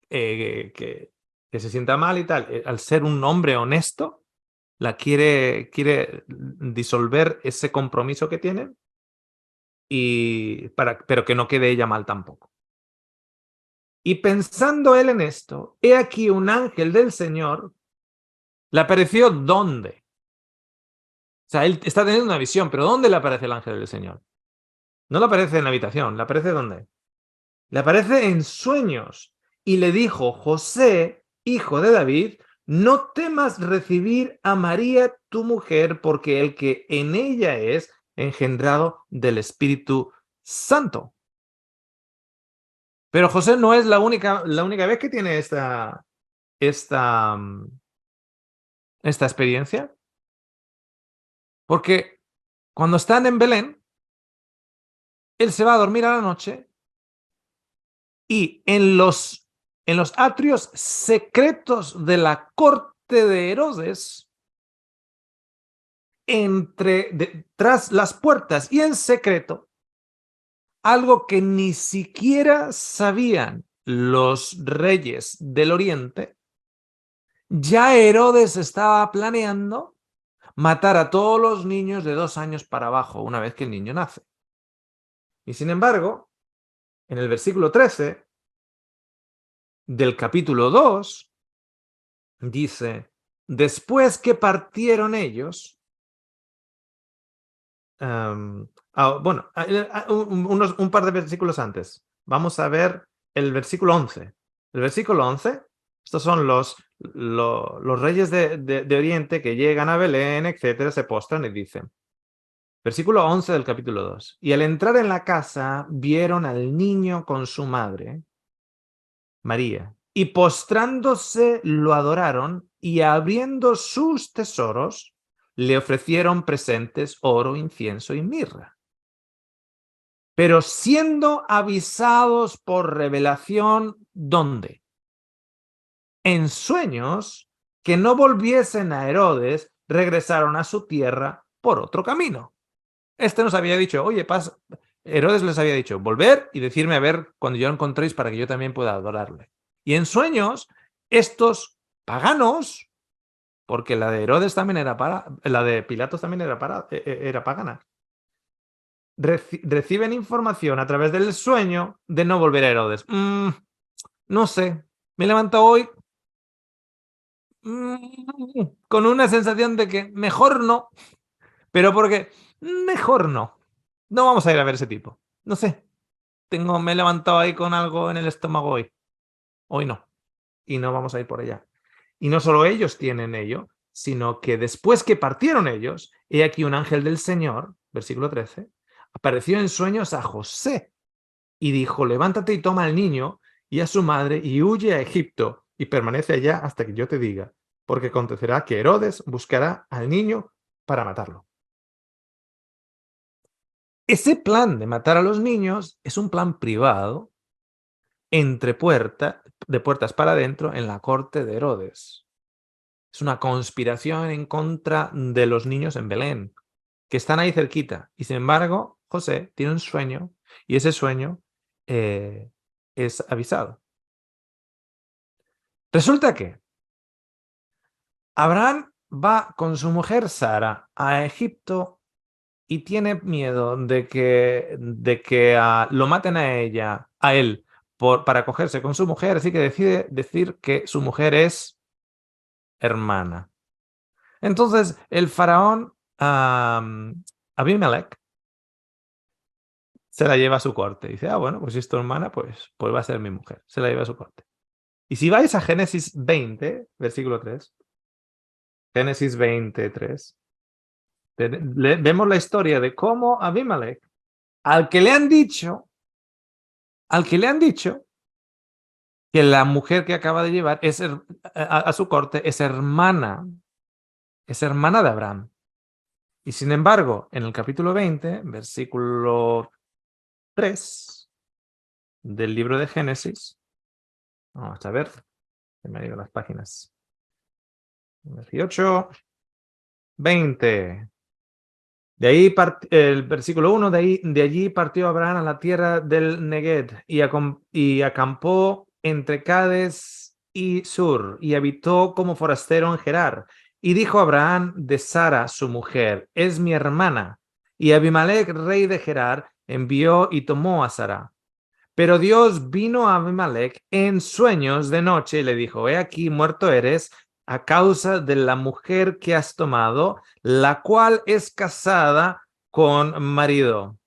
que se sienta mal y tal. Al ser un hombre honesto, la quiere disolver ese compromiso que tienen, pero que no quede ella mal tampoco. Y pensando él en esto, he aquí un ángel del Señor le apareció ¿dónde? O sea, él está teniendo una visión, pero ¿dónde le aparece el ángel del Señor? No le aparece en la habitación, ¿le aparece dónde? Le aparece en sueños y le dijo, José, hijo de David, no temas recibir a María tu mujer, porque el que en ella es engendrado del Espíritu Santo. Pero José no es la única vez que tiene esta experiencia, porque cuando están en Belén, él se va a dormir a la noche y en los atrios secretos de la corte de Herodes, tras las puertas y en secreto, algo que ni siquiera sabían los reyes del Oriente, ya Herodes estaba planeando matar a todos los niños de 2 años para abajo una vez que el niño nace. Y sin embargo, en el versículo 13, del capítulo 2 dice, después que partieron ellos, bueno, un par de versículos antes, vamos a ver el versículo 11. El versículo 11, estos son los reyes de Oriente que llegan a Belén, etcétera, se postran y dicen, versículo 11 del capítulo 2, y al entrar en la casa vieron al niño con su madre, María, y postrándose lo adoraron y abriendo sus tesoros le ofrecieron presentes, oro, incienso y mirra. Pero siendo avisados por revelación, ¿dónde? En sueños, que no volviesen a Herodes, regresaron a su tierra por otro camino. Este nos había dicho, oye, Herodes les había dicho, volver y decirme a ver cuando yo lo encontréis para que yo también pueda adorarle. Y en sueños, estos paganos, porque la de Herodes también era la de Pilatos también era pagana, reciben información a través del sueño de no volver a Herodes. No sé, me levanto hoy con una sensación de que mejor no, pero porque mejor no. No vamos a ir a ver ese tipo. No sé, me he levantado ahí con algo en el estómago hoy. Hoy no. Y no vamos a ir por allá. Y no solo ellos tienen ello, sino que después que partieron ellos, he aquí un ángel del Señor, versículo 13, apareció en sueños a José y dijo, levántate y toma al niño y a su madre y huye a Egipto y permanece allá hasta que yo te diga, porque acontecerá que Herodes buscará al niño para matarlo. Ese plan de matar a los niños es un plan privado de puertas para adentro en la corte de Herodes. Es una conspiración en contra de los niños en Belén, que están ahí cerquita. Y sin embargo, José tiene un sueño y ese sueño es avisado. Resulta que Abraham va con su mujer Sara a Egipto y tiene miedo de que lo maten a él, para cogerse con su mujer, así que decide decir que su mujer es hermana. Entonces, el faraón Abimelech se la lleva a su corte. Dice, bueno, pues si es tu hermana, pues va a ser mi mujer. Se la lleva a su corte. Y si vais a Génesis 20, versículo 3, Génesis 23, vemos la historia de cómo Abimelech, al que le han dicho que la mujer que acaba de llevar a su corte es hermana de Abraham. Y sin embargo, en el capítulo 20, versículo 3 del libro de Génesis, vamos a ver, se me han ido las páginas, 18, 20. De ahí el versículo 1, de allí partió Abraham a la tierra del Negev y acampó entre Cades y Sur y habitó como forastero en Gerar. Y dijo Abraham de Sara, su mujer, es mi hermana. Y Abimelech, rey de Gerar, envió y tomó a Sara. Pero Dios vino a Abimelech en sueños de noche y le dijo, he aquí, muerto eres a causa de la mujer que has tomado, la cual es casada con marido.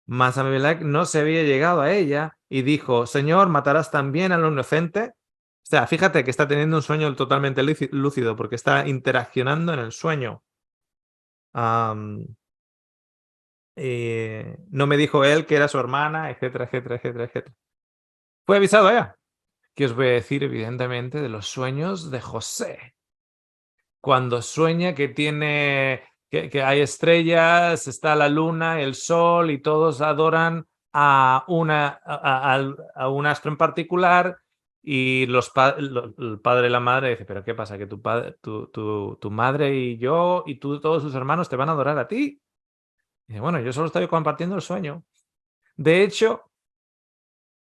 Mas Abimelech no se había llegado a ella y dijo, Señor, ¿matarás también a lo inocente? O sea, fíjate que está teniendo un sueño totalmente lúcido porque está interaccionando en el sueño. No me dijo él que era su hermana, etcétera, etcétera, etcétera, etcétera. Fue avisado ya. Que os voy a decir, evidentemente, de los sueños de José. Cuando sueña que que hay estrellas, está la luna, el sol y todos adoran a un astro en particular y el padre y la madre dicen, pero ¿qué pasa? Que tu madre y yo y todos sus hermanos te van a adorar a ti. Y dice, bueno, yo solo estoy compartiendo el sueño. De hecho,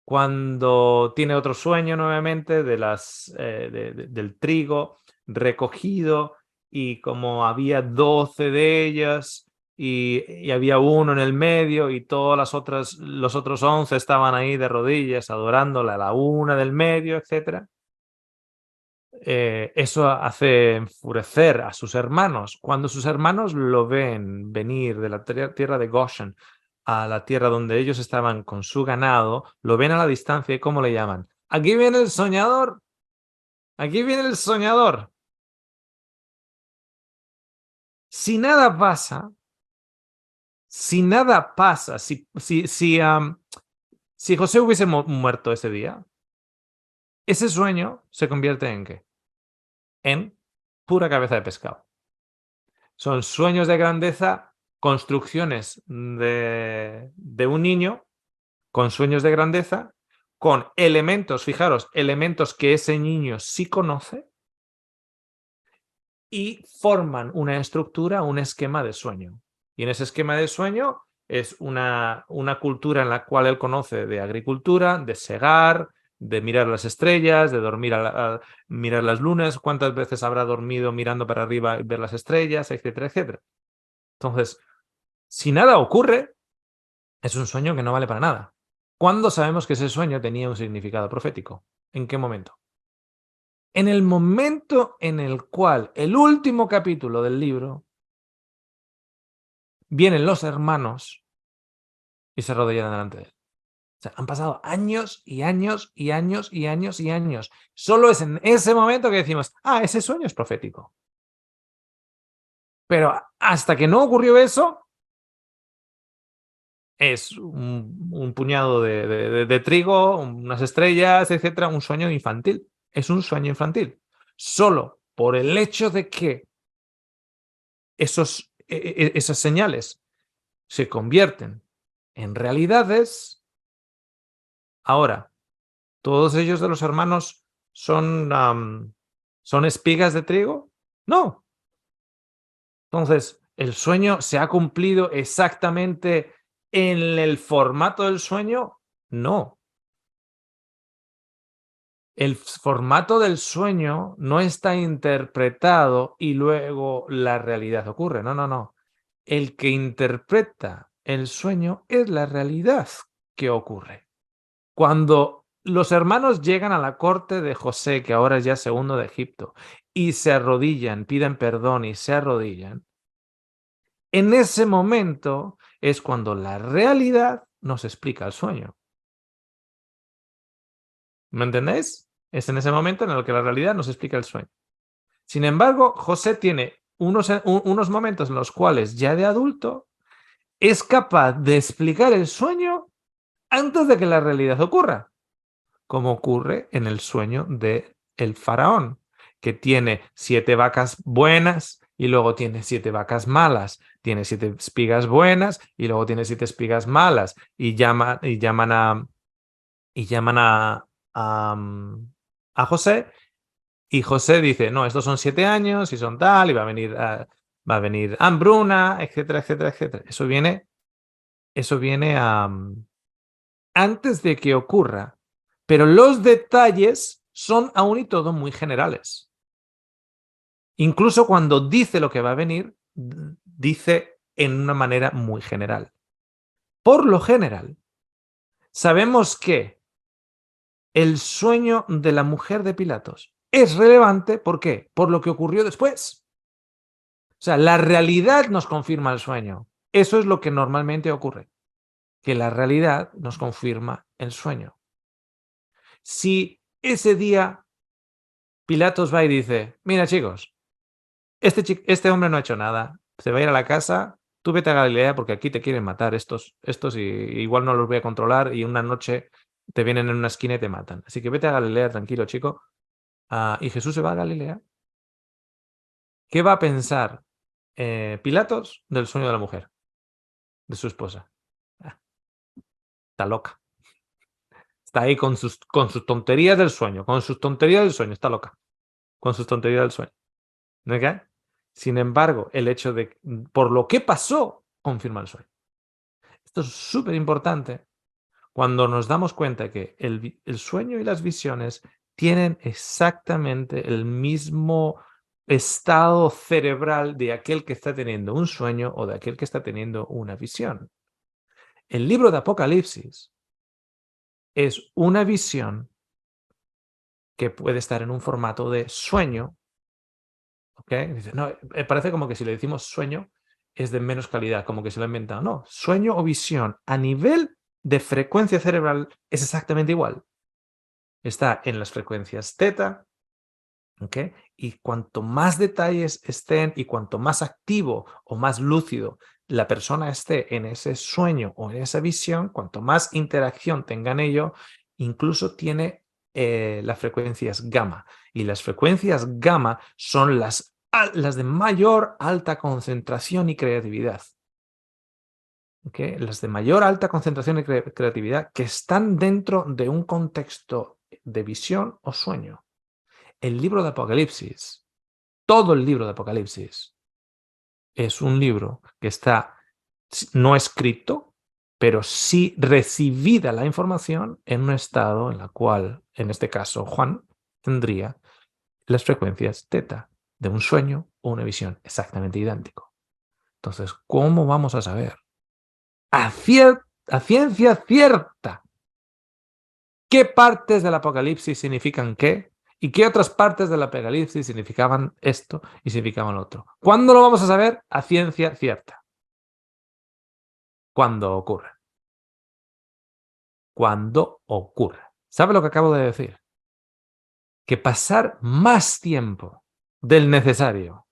cuando tiene otro sueño nuevamente del trigo recogido y como había 12 de ellas y había uno en el medio y los otros 11 estaban ahí de rodillas adorándole a la una del medio, etc. Eso hace enfurecer a sus hermanos. Cuando sus hermanos lo ven venir de la tierra de Goshen a la tierra donde ellos estaban con su ganado, lo ven a la distancia y ¿cómo le llaman? Aquí viene el soñador. Aquí viene el soñador. Si nada pasa, si nada pasa, si José hubiese muerto ese día, ese sueño se convierte en ¿qué? En pura cabeza de pescado. Son sueños de grandeza, construcciones de un niño con sueños de grandeza, con elementos, fijaros, elementos que ese niño sí conoce y forman una estructura, un esquema de sueño. Y en ese esquema de sueño es una cultura en la cual él conoce de agricultura, de segar, de mirar las estrellas, de dormir mirar las lunas, cuántas veces habrá dormido mirando para arriba y ver las estrellas, etcétera, etcétera. Entonces, si nada ocurre, es un sueño que no vale para nada. ¿Cuándo sabemos que ese sueño tenía un significado profético? ¿En qué momento? En el momento en el cual el último capítulo del libro vienen los hermanos y se arrodillan delante de él. O sea, han pasado años y años y años y años y años. Solo es en ese momento que decimos, ese sueño es profético. Pero hasta que no ocurrió eso, es un puñado de trigo, unas estrellas, etcétera, un sueño infantil. Es un sueño infantil. Solo por el hecho de que esas señales se convierten en realidades. Ahora, ¿todos ellos de los hermanos son espigas de trigo? No. Entonces, ¿el sueño se ha cumplido exactamente en el formato del sueño? No. El formato del sueño no está interpretado y luego la realidad ocurre. No, no, no. El que interpreta el sueño es la realidad que ocurre. Cuando los hermanos llegan a la corte de José, que ahora es ya segundo de Egipto, y se arrodillan, piden perdón y se arrodillan, en ese momento es cuando la realidad nos explica el sueño. ¿Me entendéis? Es en ese momento en el que la realidad nos explica el sueño. Sin embargo, José tiene unos momentos en los cuales ya de adulto es capaz de explicar el sueño antes de que la realidad ocurra, como ocurre en el sueño de el faraón, que tiene 7 vacas buenas y luego tiene 7 vacas malas, tiene 7 espigas buenas y luego tiene 7 espigas malas y llaman a José. Y José dice, no, estos son 7 años y son tal, y va a venir hambruna, etcétera, etcétera, etcétera. Eso viene antes de que ocurra. Pero los detalles son aún y todo muy generales. Incluso cuando dice lo que va a venir, dice en una manera muy general. Por lo general, sabemos que el sueño de la mujer de Pilatos es relevante, ¿por qué? Por lo que ocurrió después. O sea, la realidad nos confirma el sueño. Eso es lo que normalmente ocurre, que la realidad nos confirma el sueño. Si ese día Pilatos va y dice, mira chicos, este hombre no ha hecho nada, se va a ir a la casa, tú vete a Galilea porque aquí te quieren matar estos y igual no los voy a controlar y una noche te vienen en una esquina y te matan. Así que vete a Galilea tranquilo, chico. Y Jesús se va a Galilea. ¿Qué va a pensar Pilatos del sueño de la mujer, de su esposa? Está loca. Está ahí con sus tonterías del sueño, está loca, con sus tonterías del sueño. ¿Okay? Sin embargo, el hecho de, por lo que pasó, confirma el sueño. Esto es súper importante cuando nos damos cuenta que el sueño y las visiones tienen exactamente estado cerebral de aquel que está teniendo un sueño o de aquel que está teniendo una visión. El libro de Apocalipsis es una visión que puede estar en un formato de sueño. ¿Ok? Dice, no, parece como que si le decimos sueño es de menos calidad, como que se lo ha inventado. No, sueño o visión a nivel de frecuencia cerebral es exactamente igual. Está en las frecuencias teta, ¿ok? Y cuanto más detalles estén y cuanto más activo o más lúcido la persona esté en ese sueño o en esa visión, cuanto más interacción tenga en ello, incluso tiene las frecuencias gamma. Y las frecuencias gamma son las de mayor alta concentración y creatividad. ¿Okay? Las de mayor alta concentración y creatividad que están dentro de un contexto de visión o sueño. El libro de Apocalipsis, todo el libro de Apocalipsis, es un libro que está no escrito, pero sí recibida la información en un estado en el cual, en este caso, Juan tendría las frecuencias teta de un sueño o una visión exactamente idéntico. Entonces, ¿cómo vamos a saber a ciencia cierta qué partes del Apocalipsis significan qué y qué otras partes del Apocalipsis significaban esto y significaban lo otro? ¿Cuándo lo vamos a saber? A ciencia cierta. Cuando ocurra. Cuando ocurra. ¿Sabe lo que acabo de decir? Que pasar más tiempo del necesario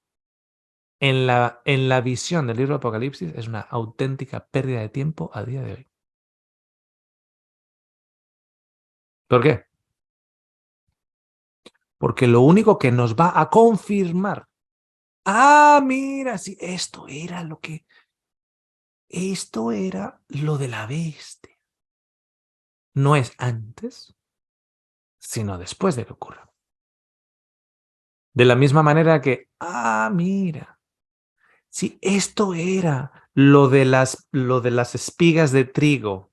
en la visión del libro de Apocalipsis es una auténtica pérdida de tiempo a día de hoy. ¿Por qué? Porque lo único que nos va a confirmar, mira, sí, esto era lo de la bestia. No es antes, sino después de que ocurra. De la misma manera que, mira, sí, esto era lo de las espigas de trigo.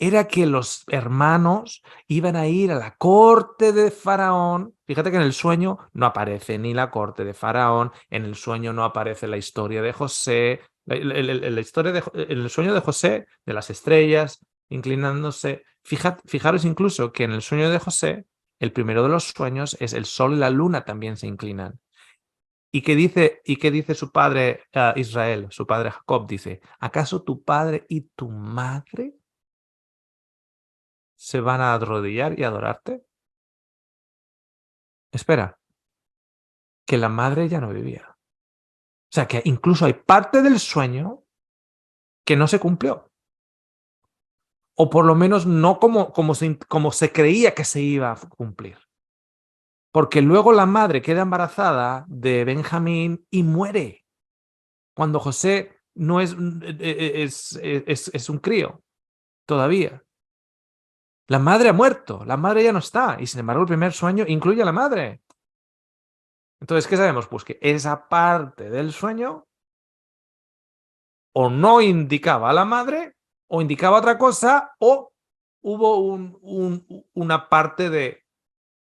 Era que los hermanos iban a ir a la corte de Faraón. Fíjate que en el sueño no aparece ni la corte de Faraón, en el sueño no aparece la historia de José, la historia en el sueño de José, de las estrellas inclinándose. Fijaros incluso que en el sueño de José, el primero de los sueños es el sol y la luna también se inclinan. ¿Y qué dice su padre Israel, su padre Jacob? Dice, ¿acaso tu padre y tu madre se van a arrodillar y adorarte? Espera, que la madre ya no vivía. O sea, que incluso hay parte del sueño que no se cumplió. O por lo menos no como se creía que se iba a cumplir. Porque luego la madre queda embarazada de Benjamín y muere. Cuando José no es un crío todavía. La madre ha muerto, la madre ya no está. Y sin embargo, el primer sueño incluye a la madre. Entonces, ¿qué sabemos? Pues que esa parte del sueño o no indicaba a la madre, o indicaba otra cosa, o hubo una parte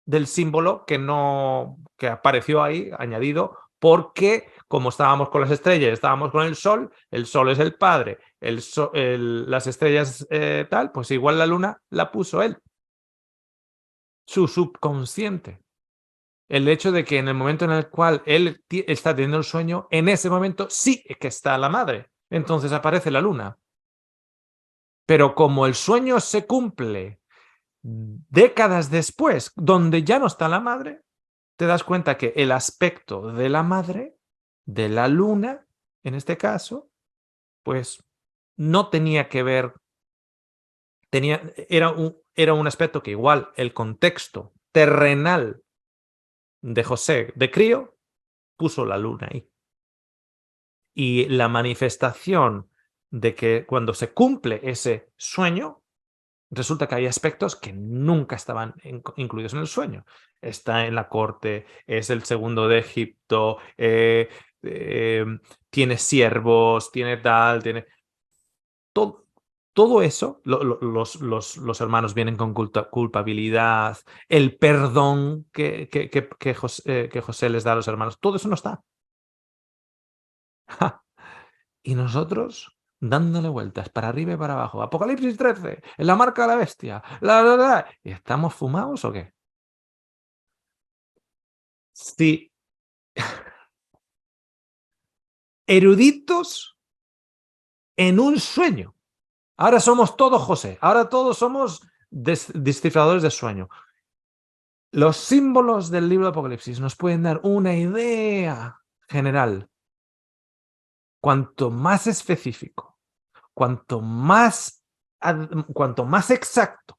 del símbolo que apareció ahí, añadido, porque como estábamos con las estrellas, estábamos con el sol es el padre, las estrellas tal, pues igual la luna la puso él, su subconsciente. El hecho de que en el momento en el cual él está teniendo el sueño, en ese momento sí que está la madre. Entonces aparece la luna. Pero como el sueño se cumple décadas después, donde ya no está la madre, te das cuenta que el aspecto de la madre, de la luna, en este caso, pues no tenía que ver, era un aspecto que igual el contexto terrenal de José de crío puso la luna ahí. Y la manifestación de que cuando se cumple ese sueño, resulta que hay aspectos que nunca estaban incluidos en el sueño. Está en la corte, es el segundo de Egipto, tiene siervos, tiene tal, tiene todo. todo eso, los hermanos vienen con culpabilidad, el perdón que José les da a los hermanos, todo eso no está. Y nosotros dándole vueltas para arriba y para abajo. Apocalipsis 13, en la marca de la bestia. ¿Y estamos fumados o qué? Sí, eruditos en un sueño. Ahora somos todos José, ahora todos somos descifradores de sueño. Los símbolos del libro de Apocalipsis nos pueden dar una idea general. Cuanto más específico, cuanto más exacto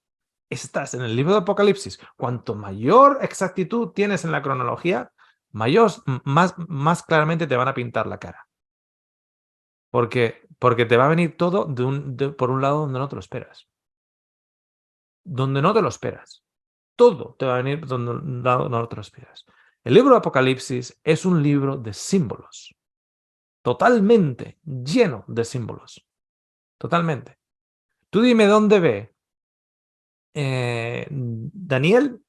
estás en el libro de Apocalipsis, cuanto mayor exactitud tienes en la cronología, más claramente te van a pintar la cara. Porque te va a venir todo por un lado donde no te lo esperas. Donde no te lo esperas. Todo te va a venir donde no te lo esperas. El libro de Apocalipsis es un libro de símbolos. Totalmente lleno de símbolos. Totalmente. Tú dime dónde ve Daniel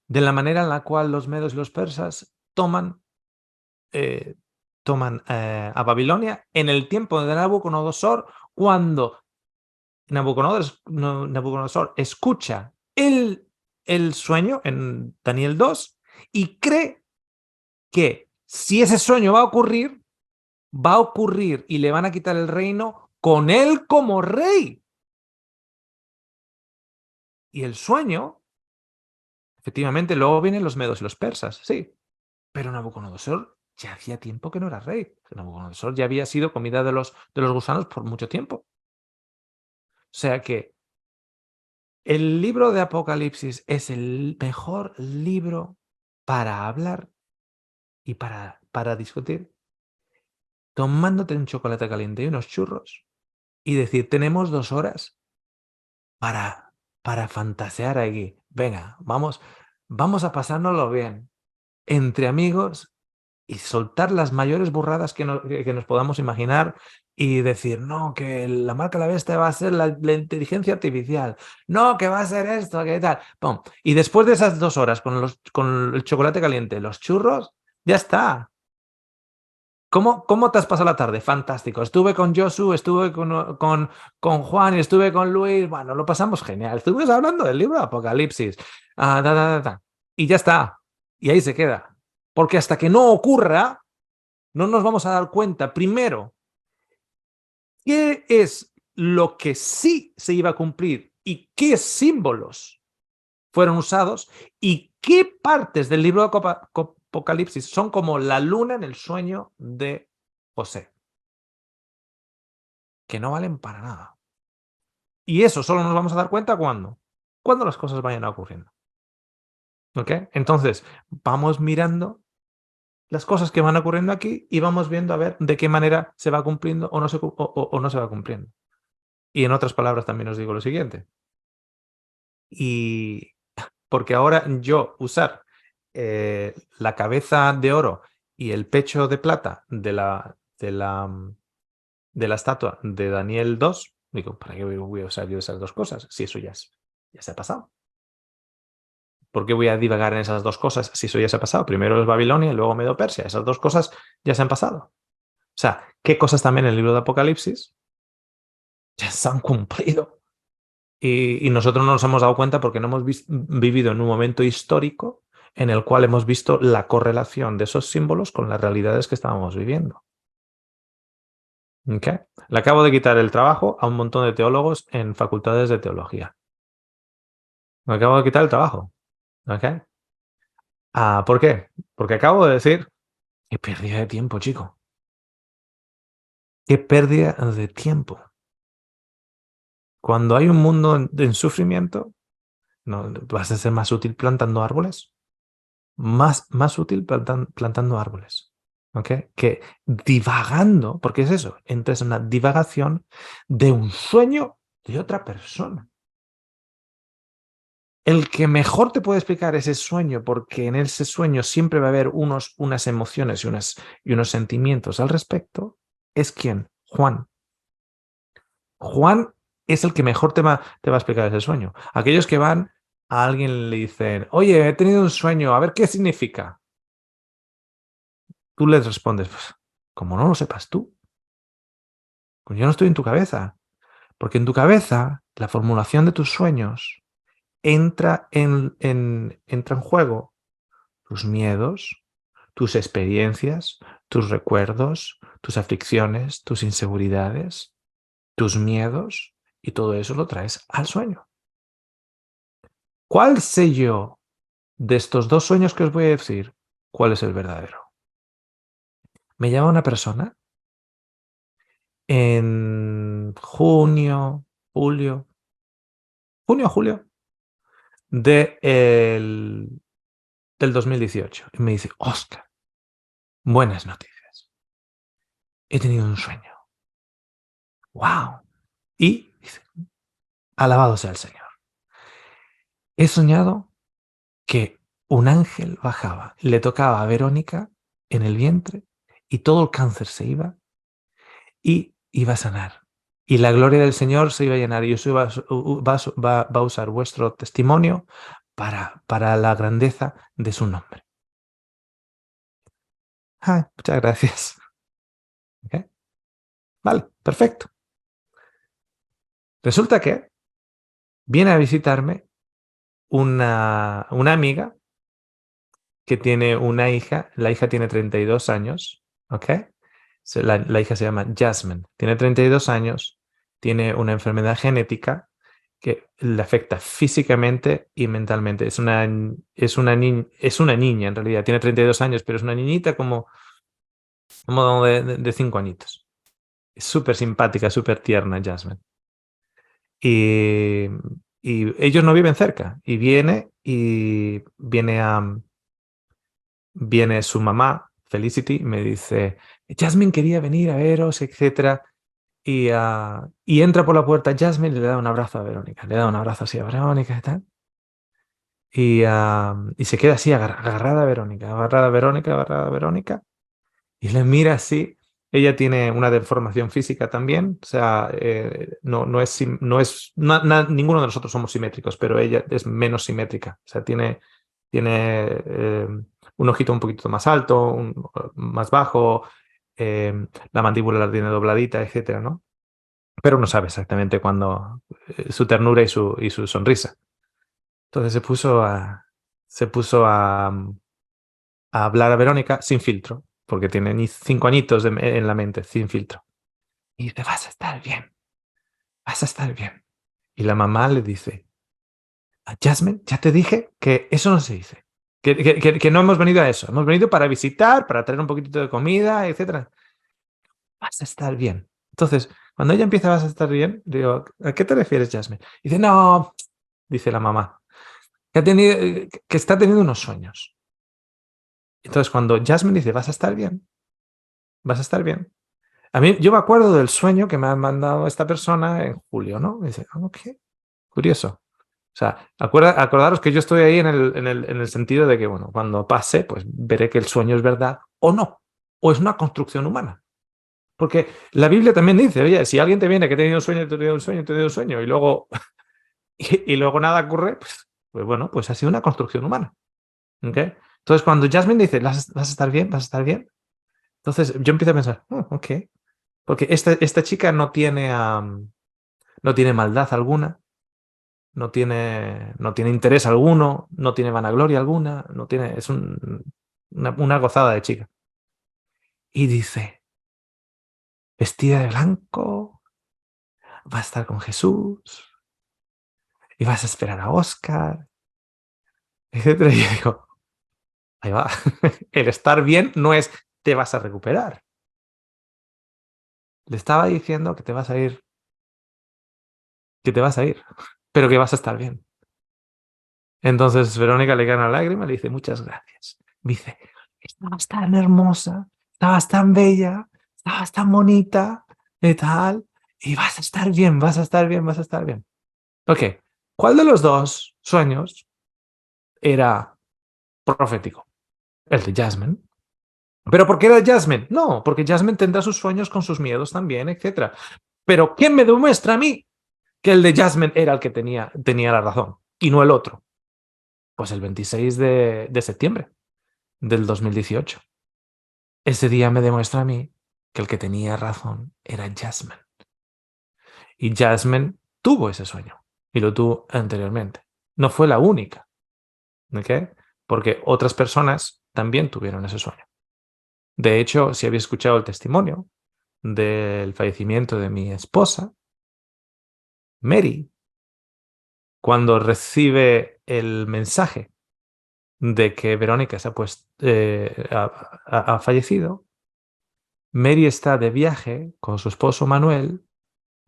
de la manera en la cual los medos y los persas toman a Babilonia en el tiempo de Nabucodonosor, cuando Nabucodonosor escucha el sueño en Daniel 2 y cree que si ese sueño va a ocurrir y le van a quitar el reino con él como rey. Y el sueño, efectivamente, luego vienen los medos y los persas, sí. Pero Nabucodonosor ya hacía tiempo que no era rey. Nabucodonosor ya había sido comida de los gusanos por mucho tiempo. O sea que el libro de Apocalipsis es el mejor libro para hablar y para discutir, tomándote un chocolate caliente y unos churros y decir, tenemos 2 horas para fantasear aquí. Venga, vamos a pasárnoslo bien, entre amigos, y soltar las mayores burradas que nos podamos imaginar y decir, no, que la marca de la bestia va a ser la inteligencia artificial, no, que va a ser esto, que tal. ¡Pum! Y después de esas 2 horas con el chocolate caliente, los churros, ya está. ¿Cómo te has pasado la tarde? Fantástico. Estuve con Josu, estuve con Juan y estuve con Luis. Bueno, lo pasamos genial. Estuvimos hablando del libro de Apocalipsis. Y ya está. Y ahí se queda. Porque hasta que no ocurra, no nos vamos a dar cuenta, primero, qué es lo que sí se iba a cumplir y qué símbolos fueron usados y qué partes del libro de Apocalipsis son como la luna en el sueño de José, que no valen para nada. Y eso solo nos vamos a dar cuenta cuando las cosas vayan ocurriendo. ¿Ok? Entonces, vamos mirando las cosas que van ocurriendo aquí y vamos viendo a ver de qué manera se va cumpliendo o no se va cumpliendo. Y en otras palabras también os digo lo siguiente. Y porque ahora yo usar la cabeza de oro y el pecho de plata de la estatua de Daniel 2, digo, ¿para qué voy a usar yo esas 2 cosas? Si eso ya se ha pasado. ¿Por qué voy a divagar en esas 2 cosas si eso ya se ha pasado? Primero es Babilonia y luego Medo-Persia. Esas 2 cosas ya se han pasado. O sea, ¿qué cosas también en el libro de Apocalipsis ya se han cumplido? Y nosotros no nos hemos dado cuenta porque no hemos vivido en un momento histórico en el cual hemos visto la correlación de esos símbolos con las realidades que estábamos viviendo. ¿Okay? Le acabo de quitar el trabajo a un montón de teólogos en facultades de teología. Me acabo de quitar el trabajo. ¿Okay? ¿Por qué? Porque acabo de decir, qué pérdida de tiempo, chico. Qué pérdida de tiempo. Cuando hay un mundo en sufrimiento, ¿no vas a ser más útil plantando árboles? Más útil plantando árboles. ¿Okay? Que divagando, porque es eso, entras en una divagación de un sueño de otra persona. El que mejor te puede explicar ese sueño, porque en ese sueño siempre va a haber unas emociones y unos sentimientos al respecto, es ¿quién? Juan. Juan es el que mejor te va a explicar ese sueño. Aquellos que van a alguien le dicen, oye, he tenido un sueño, a ver qué significa. Tú les respondes, pues, como no lo sepas tú, pues yo no estoy en tu cabeza. Porque en tu cabeza, la formulación de tus sueños entra en juego tus miedos, tus experiencias, tus recuerdos, tus aflicciones, tus inseguridades, tus miedos, y todo eso lo traes al sueño. ¿Cuál sé yo de estos dos sueños que os voy a decir? ¿Cuál es el verdadero? Me llama una persona en junio, julio del 2018 y me dice, Óscar, buenas noticias. He tenido un sueño. ¡Wow! Y dice, alabado sea el Señor. He soñado que un ángel bajaba, le tocaba a Verónica en el vientre y todo el cáncer se iba y iba a sanar. Y la gloria del Señor se iba a llenar y eso va a usar vuestro testimonio para la grandeza de su nombre. Ay, muchas gracias. ¿Okay? Vale, perfecto. Resulta que viene a visitarme una amiga que tiene una hija, la hija tiene 32 años, ¿ok? La hija se llama Jasmine, tiene 32 años, tiene una enfermedad genética que le afecta físicamente y mentalmente. Es una niña en realidad, tiene 32 años, pero es una niñita como de 5 añitos. Es súper simpática, súper tierna Jasmine. Y, y ellos no viven cerca y viene su mamá, Felicity, y me dice, Jasmine quería venir a veros, etcétera. Y entra por la puerta Jasmine y le da un abrazo a Verónica. Le da un abrazo así a Verónica y tal. Y se queda así agarrada a Verónica, agarrada a Verónica, agarrada a Verónica. Y le mira así. Ella tiene una deformación física también. O sea, ninguno de nosotros somos simétricos, pero ella es menos simétrica. O sea, tiene un ojito un poquito más alto, más bajo, la mandíbula la tiene dobladita, etcétera, ¿no? Pero no sabe exactamente cuándo su ternura y su sonrisa. Entonces se puso a hablar a Verónica sin filtro, porque tiene ni 5 añitos en la mente, sin filtro. Y dice, vas a estar bien, vas a estar bien. Y la mamá le dice, Jasmine, ya te dije que eso no se dice. Que no hemos venido a eso. Hemos venido para visitar, para traer un poquitito de comida, etcétera. Vas a estar bien. Entonces, cuando ella empieza, vas a estar bien, digo, ¿a qué te refieres, Jasmine? Dice, no, dice la mamá, que está teniendo unos sueños. Entonces, cuando Jasmine dice, vas a estar bien, vas a estar bien. A mí, yo me acuerdo del sueño que me ha mandado esta persona en julio, ¿no? Y dice, ok, curioso. O sea, acordaros que yo estoy ahí en el sentido de que, bueno, cuando pase, pues veré que el sueño es verdad o no, o es una construcción humana. Porque la Biblia también dice, oye, si alguien te viene que he tenido un sueño, he tenido un sueño, he tenido un sueño, y luego, y luego nada ocurre, pues bueno, pues ha sido una construcción humana. ¿Okay? Entonces, cuando Jasmine dice, vas a estar bien, vas a estar bien, entonces yo empiezo a pensar, ok, porque esta chica no tiene maldad alguna, no tiene interés alguno, no tiene vanagloria alguna, es una gozada de chica. Y dice, vestida de blanco, va a estar con Jesús y vas a esperar a Oscar, etcétera. Y yo digo, ahí va. El estar bien no es te vas a recuperar. Le estaba diciendo que te vas a ir, pero que vas a estar bien. Entonces Verónica le cae una lágrima y le dice, muchas gracias. Me dice, estabas tan hermosa, estabas tan bella, estabas tan bonita y tal, y vas a estar bien, vas a estar bien, vas a estar bien. Ok, ¿cuál de los dos sueños era profético? El de Jasmine. ¿Pero por qué era Jasmine? No, porque Jasmine tendrá sus sueños con sus miedos también, etc. Pero ¿quién me demuestra a mí que el de Jasmine era el que tenía la razón y no el otro. Pues el 26 de septiembre del 2018. Ese día me demuestra a mí que el que tenía razón era Jasmine. Y Jasmine tuvo ese sueño y lo tuvo anteriormente. No fue la única, ¿ok? Porque otras personas también tuvieron ese sueño. De hecho, si habéis escuchado el testimonio del fallecimiento de mi esposa, Mary, cuando recibe el mensaje de que Verónica ha fallecido, Mary está de viaje con su esposo Manuel,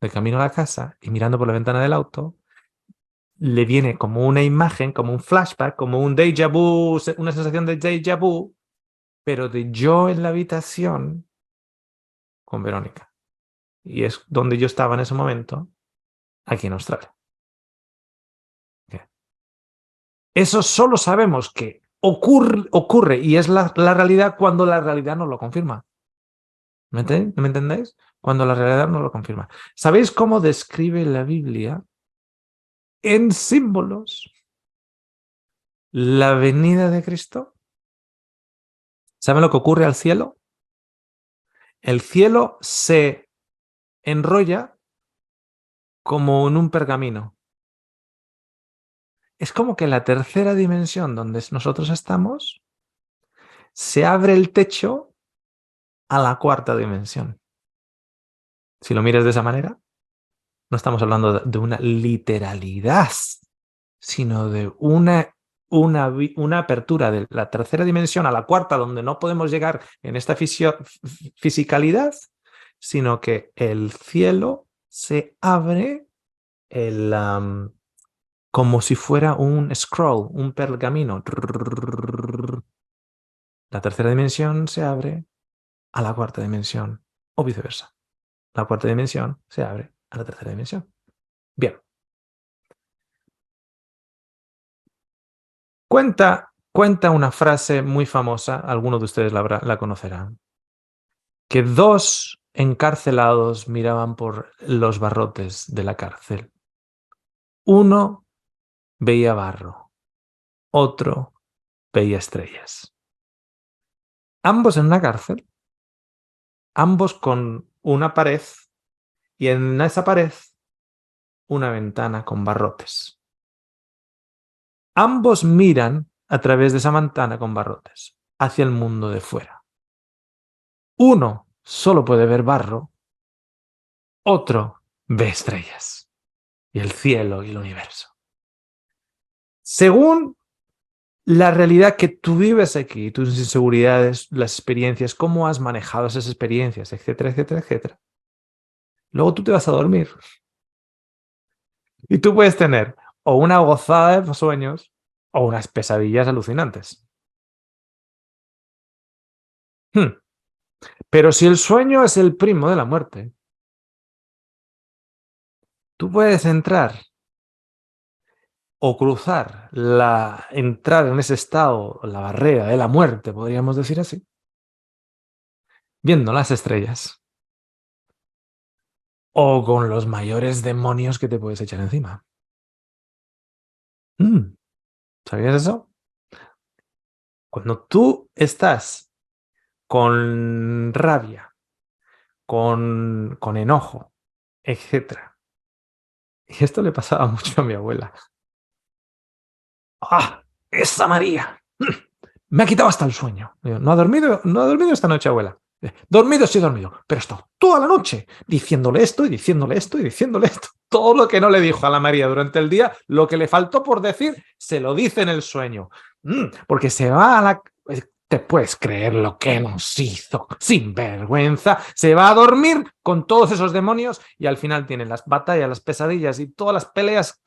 de camino a la casa, y mirando por la ventana del auto, le viene como una imagen, como un flashback, como un déjà vu, una sensación de déjà vu, pero de yo en la habitación con Verónica. Y es donde yo estaba en ese momento, aquí en Australia. Okay. Eso solo sabemos que ocurre y es la realidad cuando la realidad nos lo confirma. ¿Me entendéis? Cuando la realidad nos lo confirma. ¿Sabéis cómo describe la Biblia en símbolos la venida de Cristo? ¿Saben lo que ocurre al cielo? El cielo se enrolla como en un pergamino. Es como que la tercera dimensión donde nosotros estamos se abre el techo a la cuarta dimensión. Si lo miras de esa manera, no estamos hablando de una literalidad, sino de una apertura de la tercera dimensión a la cuarta, donde no podemos llegar en esta fisicalidad, sino que el cielo se abre como si fuera un scroll, un pergamino. La tercera dimensión se abre a la cuarta dimensión, o viceversa. La cuarta dimensión se abre a la tercera dimensión. Bien. Cuenta una frase muy famosa, algunos de ustedes la conocerán, que dos encarcelados miraban por los barrotes de la cárcel. Uno veía barro, otro veía estrellas. Ambos en una cárcel, ambos con una pared y en esa pared una ventana con barrotes. Ambos miran a través de esa ventana con barrotes hacia el mundo de fuera. Uno solo puede ver barro, otro ve estrellas y el cielo y el universo. Según la realidad que tú vives aquí, tus inseguridades, las experiencias, cómo has manejado esas experiencias, etcétera, etcétera, etcétera. Luego tú te vas a dormir y tú puedes tener o una gozada de sueños o unas pesadillas alucinantes. Pero si el sueño es el primo de la muerte, tú puedes entrar o entrar en ese estado, la barrera de la muerte, podríamos decir así, viendo las estrellas o con los mayores demonios que te puedes echar encima. ¿Sabías eso? Cuando tú estás con rabia, con enojo, etcétera. Y esto le pasaba mucho a mi abuela. ¡Ah! ¡Esa María! Me ha quitado hasta el sueño. Digo, ¿no ha dormido esta noche, abuela? Dormido sí he dormido, pero he estado toda la noche diciéndole esto y diciéndole esto y diciéndole esto. Todo lo que no le dijo a la María durante el día, lo que le faltó por decir, se lo dice en el sueño. Porque se va a la... Te puedes creer lo que nos hizo, sin vergüenza. Se va a dormir con todos esos demonios y al final tiene las batallas, las pesadillas y todas las peleas.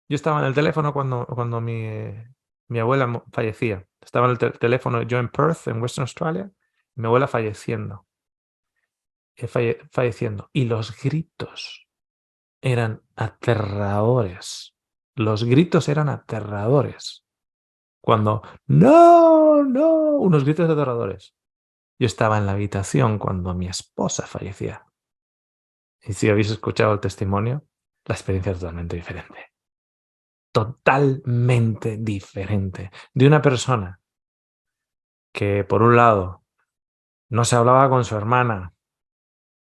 Yo estaba en el teléfono cuando mi abuela fallecía. Estaba en el teléfono yo en Perth, en Western Australia, y mi abuela falleciendo. Falleciendo. Y los gritos eran aterradores. Los gritos eran aterradores. Cuando, no, no, unos gritos aterradores. Yo estaba en la habitación cuando mi esposa fallecía. Y si habéis escuchado el testimonio, la experiencia es totalmente diferente. Totalmente diferente. De una persona que, por un lado, no se hablaba con su hermana,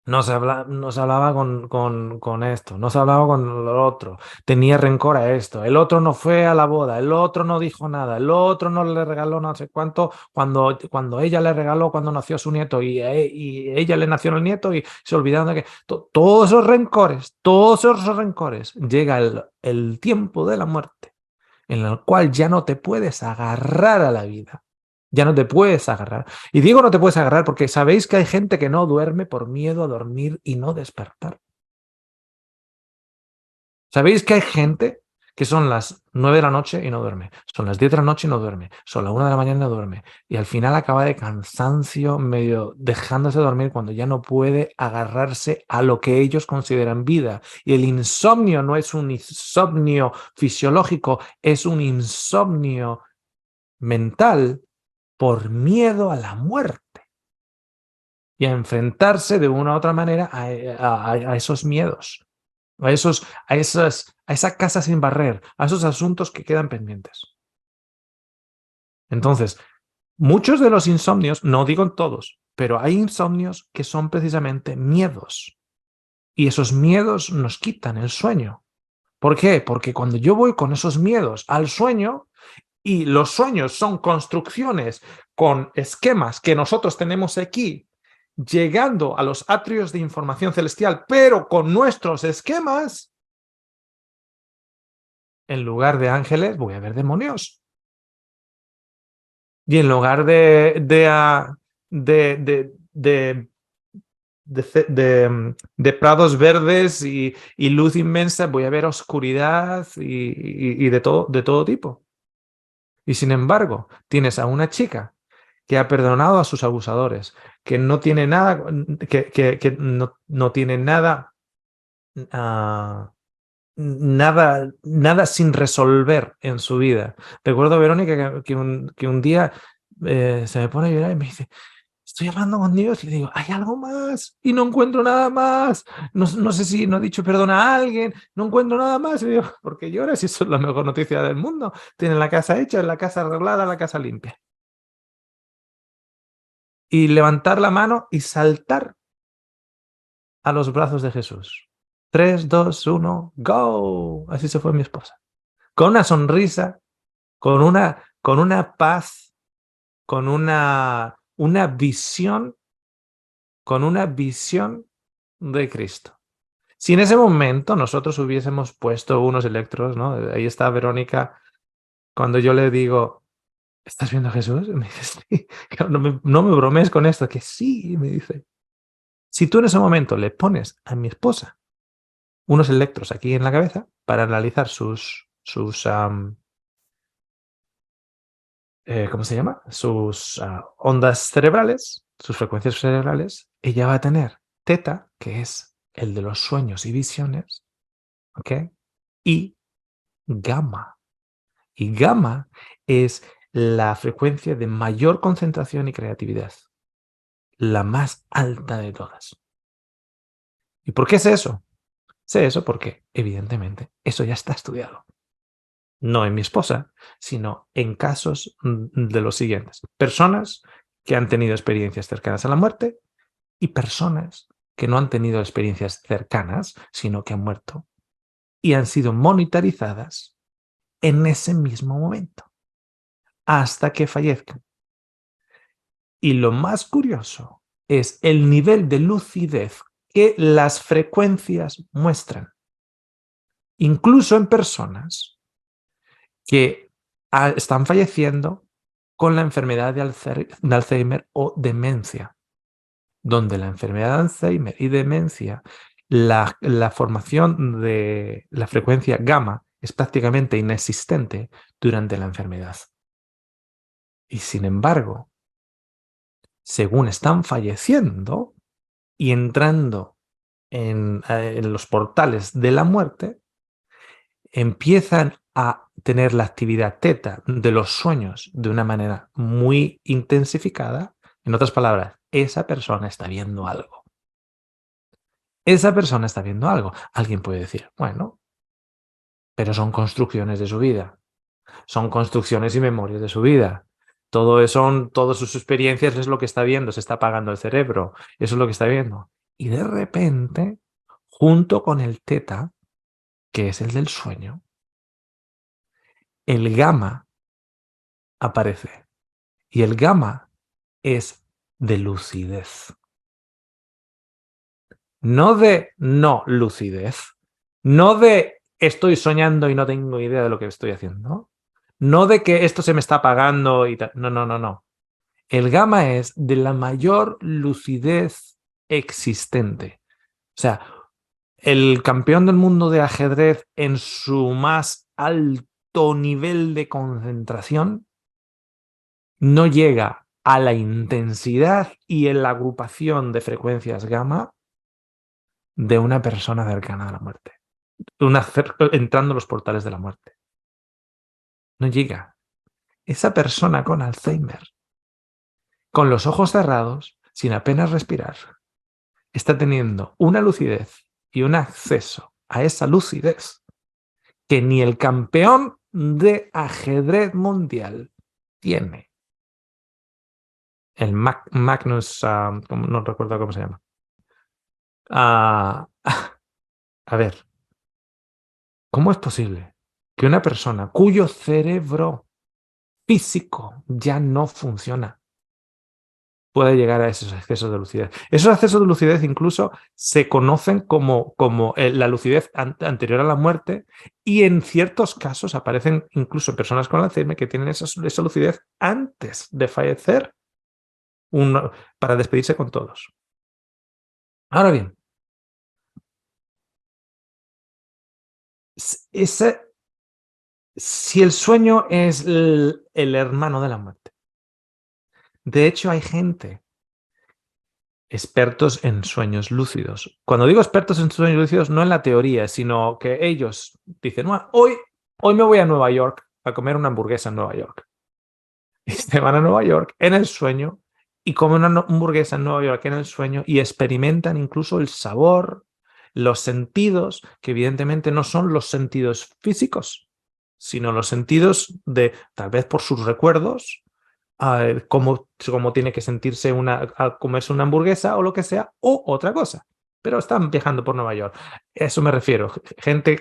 no se hablaba con esto, no se hablaba con lo otro, tenía rencor a esto, el otro no fue a la boda, el otro no dijo nada, el otro no le regaló no sé cuánto cuando ella le regaló cuando nació su nieto y ella le nació el nieto y se olvidaron de que todos esos rencores, llega el tiempo de la muerte en el cual ya no te puedes agarrar a la vida. Ya no te puedes agarrar. Y digo no te puedes agarrar porque sabéis que hay gente que no duerme por miedo a dormir y no despertar. ¿Sabéis que hay gente que son las 9 de la noche y no duerme? Son las 10 de la noche y no duerme. Son las 1 de la mañana y no duerme. Y al final acaba de cansancio, medio dejándose dormir cuando ya no puede agarrarse a lo que ellos consideran vida. Y el insomnio no es un insomnio fisiológico, es un insomnio mental por miedo a la muerte y a enfrentarse de una u otra manera a esos miedos, a esa casa sin barrer, a esos asuntos que quedan pendientes. Entonces, muchos de los insomnios, no digo todos, pero hay insomnios que son precisamente miedos. Y esos miedos nos quitan el sueño. ¿Por qué? Porque cuando yo voy con esos miedos al sueño, y los sueños son construcciones con esquemas que nosotros tenemos aquí, llegando a los atrios de información celestial, pero con nuestros esquemas, en lugar de ángeles voy a ver demonios. Y en lugar de prados verdes y luz inmensa, voy a ver oscuridad y de todo tipo. Y sin embargo, tienes a una chica que ha perdonado a sus abusadores, que no tiene nada, que no tiene nada, nada sin resolver en su vida. Recuerdo a Verónica que un día se me pone a llorar y me dice, estoy hablando con Dios y digo, hay algo más y no encuentro nada más. No sé si no he dicho perdón a alguien, no encuentro nada más. Y digo, ¿por qué lloras? Si eso es la mejor noticia del mundo. Tienen la casa hecha, la casa arreglada, la casa limpia. Y levantar la mano y saltar a los brazos de Jesús. 3, 2, 1, go. Así se fue mi esposa. Con una sonrisa, con una paz, con con una visión de Cristo. Si en ese momento nosotros hubiésemos puesto unos electrodos, ¿no? Ahí está Verónica, cuando yo le digo, ¿estás viendo a Jesús? Y me dice, sí. No me bromees con esto, que sí, me dice. Si tú en ese momento le pones a mi esposa unos electros aquí en la cabeza para analizar ¿cómo se llama? Sus ondas cerebrales, sus frecuencias cerebrales, ella va a tener teta, que es el de los sueños y visiones, ¿ok? Y gamma. Y gamma es la frecuencia de mayor concentración y creatividad, la más alta de todas. ¿Y por qué sé eso? Sé eso porque, evidentemente, eso ya está estudiado. No en mi esposa, sino en casos de los siguientes. Personas que han tenido experiencias cercanas a la muerte y personas que no han tenido experiencias cercanas, sino que han muerto y han sido monitorizadas en ese mismo momento, hasta que fallezcan. Y lo más curioso es el nivel de lucidez que las frecuencias muestran, incluso en personas que están falleciendo con la enfermedad de Alzheimer o demencia, donde la enfermedad de Alzheimer y demencia, la formación de la frecuencia gamma es prácticamente inexistente durante la enfermedad. Y sin embargo, según están falleciendo y entrando en los portales de la muerte, empiezan a tener la actividad teta de los sueños de una manera muy intensificada. En otras palabras, esa persona está viendo algo. Esa persona está viendo algo. Alguien puede decir, bueno, pero son construcciones de su vida. Son construcciones y memorias de su vida. Todas sus experiencias es lo que está viendo, se está apagando el cerebro. Eso es lo que está viendo. Y de repente, junto con el teta, que es el del sueño, el gamma aparece. Y el gamma es de lucidez. No de no lucidez. No de estoy soñando y no tengo idea de lo que estoy haciendo. No de que esto se me está apagando y tal. No, no, no, no. El gamma es de la mayor lucidez existente. O sea, el campeón del mundo de ajedrez en su más alto nivel de concentración no llega a la intensidad y en la agrupación de frecuencias gamma de una persona cercana a la muerte. Entrando en los portales de la muerte. No llega. Esa persona con Alzheimer, con los ojos cerrados, sin apenas respirar, está teniendo una lucidez y un acceso a esa lucidez que ni el campeón de ajedrez mundial tiene. El Magnus, no recuerdo cómo se llama. A ver, ¿cómo es posible que una persona cuyo cerebro físico ya no funciona puede llegar a esos excesos de lucidez? Esos excesos de lucidez incluso se conocen como la lucidez anterior a la muerte, y en ciertos casos aparecen incluso personas con Alzheimer que tienen esa lucidez antes de fallecer para despedirse con todos. Ahora bien, si el sueño es el hermano de la muerte, de hecho hay gente expertos en sueños lúcidos. Cuando digo expertos en sueños lúcidos, no en la teoría, sino que ellos dicen, hoy me voy a Nueva York a comer una hamburguesa en Nueva York. Y se van a Nueva York en el sueño y comen una hamburguesa en Nueva York en el sueño y experimentan incluso el sabor, los sentidos, que evidentemente no son los sentidos físicos, sino los sentidos de, tal vez por sus recuerdos, cómo tiene que sentirse al comerse una hamburguesa o lo que sea, o otra cosa. Pero están viajando por Nueva York. Eso me refiero. Gente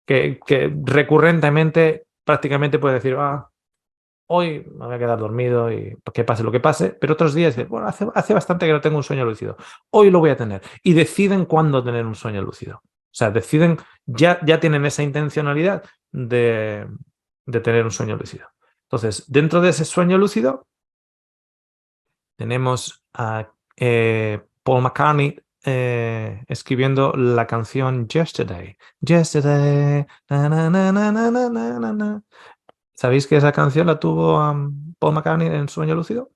que recurrentemente prácticamente puede decir, hoy me voy a quedar dormido y que pase lo que pase, pero otros días dicen, bueno, hace bastante que no tengo un sueño lúcido. Hoy lo voy a tener. Y deciden cuándo tener un sueño lúcido. O sea, deciden, ya tienen esa intencionalidad de tener un sueño lúcido. Entonces, dentro de ese sueño lúcido, tenemos a Paul McCartney escribiendo la canción Yesterday. Yesterday. Na, na, na, na, na, na, na, na. ¿Sabéis que esa canción la tuvo Paul McCartney en sueño lúcido?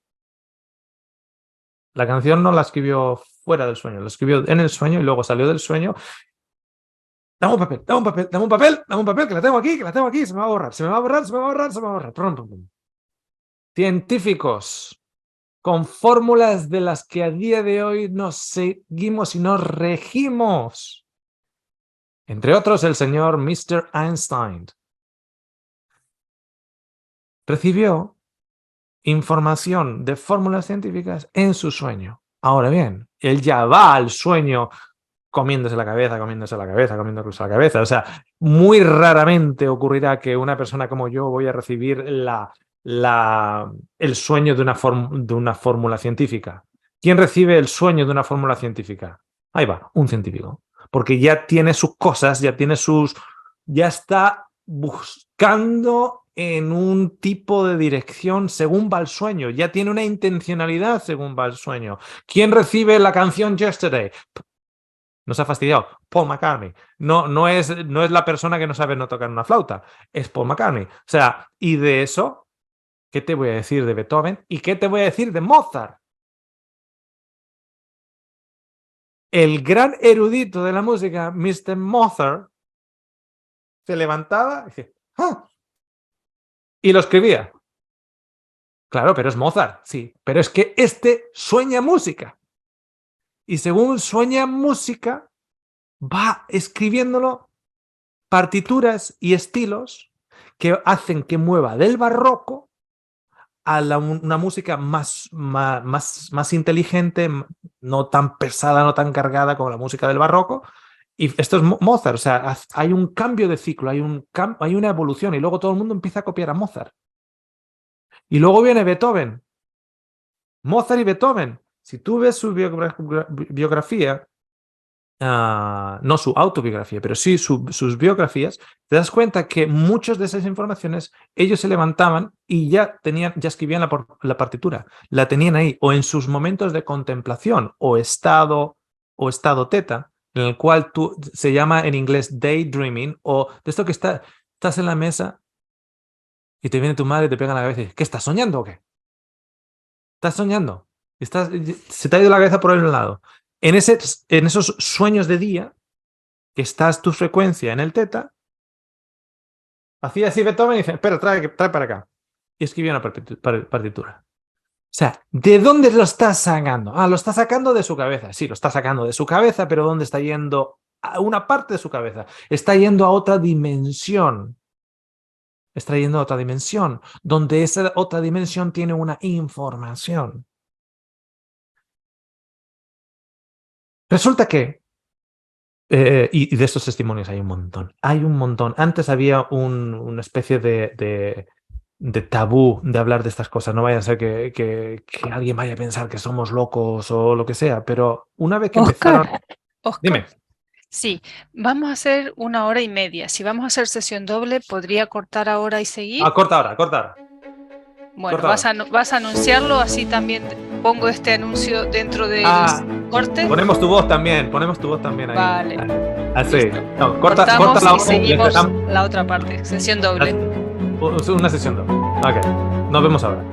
La canción no la escribió fuera del sueño, la escribió en el sueño y luego salió del sueño. Dame un papel, dame un papel, dame un papel, dame un papel, que la tengo aquí, se me va a borrar, se me va a borrar, se me va a borrar, se me va a borrar. Pum, pum, pum. Científicos con fórmulas de las que a día de hoy nos seguimos y nos regimos. Entre otros, el señor Mr. Einstein recibió información de fórmulas científicas en su sueño. Ahora bien, él ya va al sueño comiéndose la cabeza, comiéndose la cabeza, comiéndose la cabeza. O sea, muy raramente ocurrirá que una persona como yo voy a recibir el sueño de una fórmula científica. ¿Quién recibe el sueño de una fórmula científica? Ahí va, un científico. Porque ya tiene sus cosas, ya está buscando en un tipo de dirección según va el sueño, ya tiene una intencionalidad según va el sueño. ¿Quién recibe la canción Yesterday? Nos ha fastidiado. Paul McCartney. No es la persona que no sabe no tocar una flauta. Es Paul McCartney. O sea, y de eso, ¿qué te voy a decir de Beethoven? ¿Y qué te voy a decir de Mozart? El gran erudito de la música, Mr. Mozart, se levantaba y decía, ¡ah! Y lo escribía. Claro, pero es Mozart, sí. Pero es que este sueña música. Y según sueña música, va escribiéndolo partituras y estilos que hacen que mueva del barroco a una música más inteligente, no tan pesada, no tan cargada como la música del barroco. Y esto es Mozart, o sea, hay un cambio de ciclo, hay una evolución y luego todo el mundo empieza a copiar a Mozart. Y luego viene Beethoven. Mozart y Beethoven. Si tú ves su biografía, no su autobiografía, pero sí sus biografías, te das cuenta que muchas de esas informaciones ellos se levantaban y ya escribían la partitura, la tenían ahí, o en sus momentos de contemplación o estado teta, en el cual se llama en inglés daydreaming, o de esto que estás en la mesa y te viene tu madre y te pega en la cabeza y dice, ¿qué estás soñando o qué? ¿Estás soñando? Se te ha ido la cabeza por el lado. En esos sueños de día, que estás tu frecuencia en el teta, hacía así Beethoven y dice, espera, trae para acá. Y escribía una partitura. O sea, ¿de dónde lo estás sacando? Lo está sacando de su cabeza. Sí, lo está sacando de su cabeza, pero ¿dónde está yendo? A una parte de su cabeza. Está yendo a otra dimensión. Está yendo a otra dimensión, donde esa otra dimensión tiene una información. Resulta que y de estos testimonios hay un montón. Hay un montón. Antes había una especie de tabú de hablar de estas cosas. No vaya a ser que alguien vaya a pensar que somos locos o lo que sea. Pero una vez que empezaron... Oscar, Dime. sí, vamos a hacer 1 hora y media. Si vamos a hacer sesión doble, ¿podría cortar ahora y seguir? Corta ahora, corta ahora. Bueno, corta ahora. vas a anunciarlo, así también pongo este anuncio dentro del corte. Ponemos tu voz también ahí. Vale. Así. No, corta Cortamos la y voz seguimos la otra parte, sesión doble. Una sesión doble. Ok, nos vemos ahora.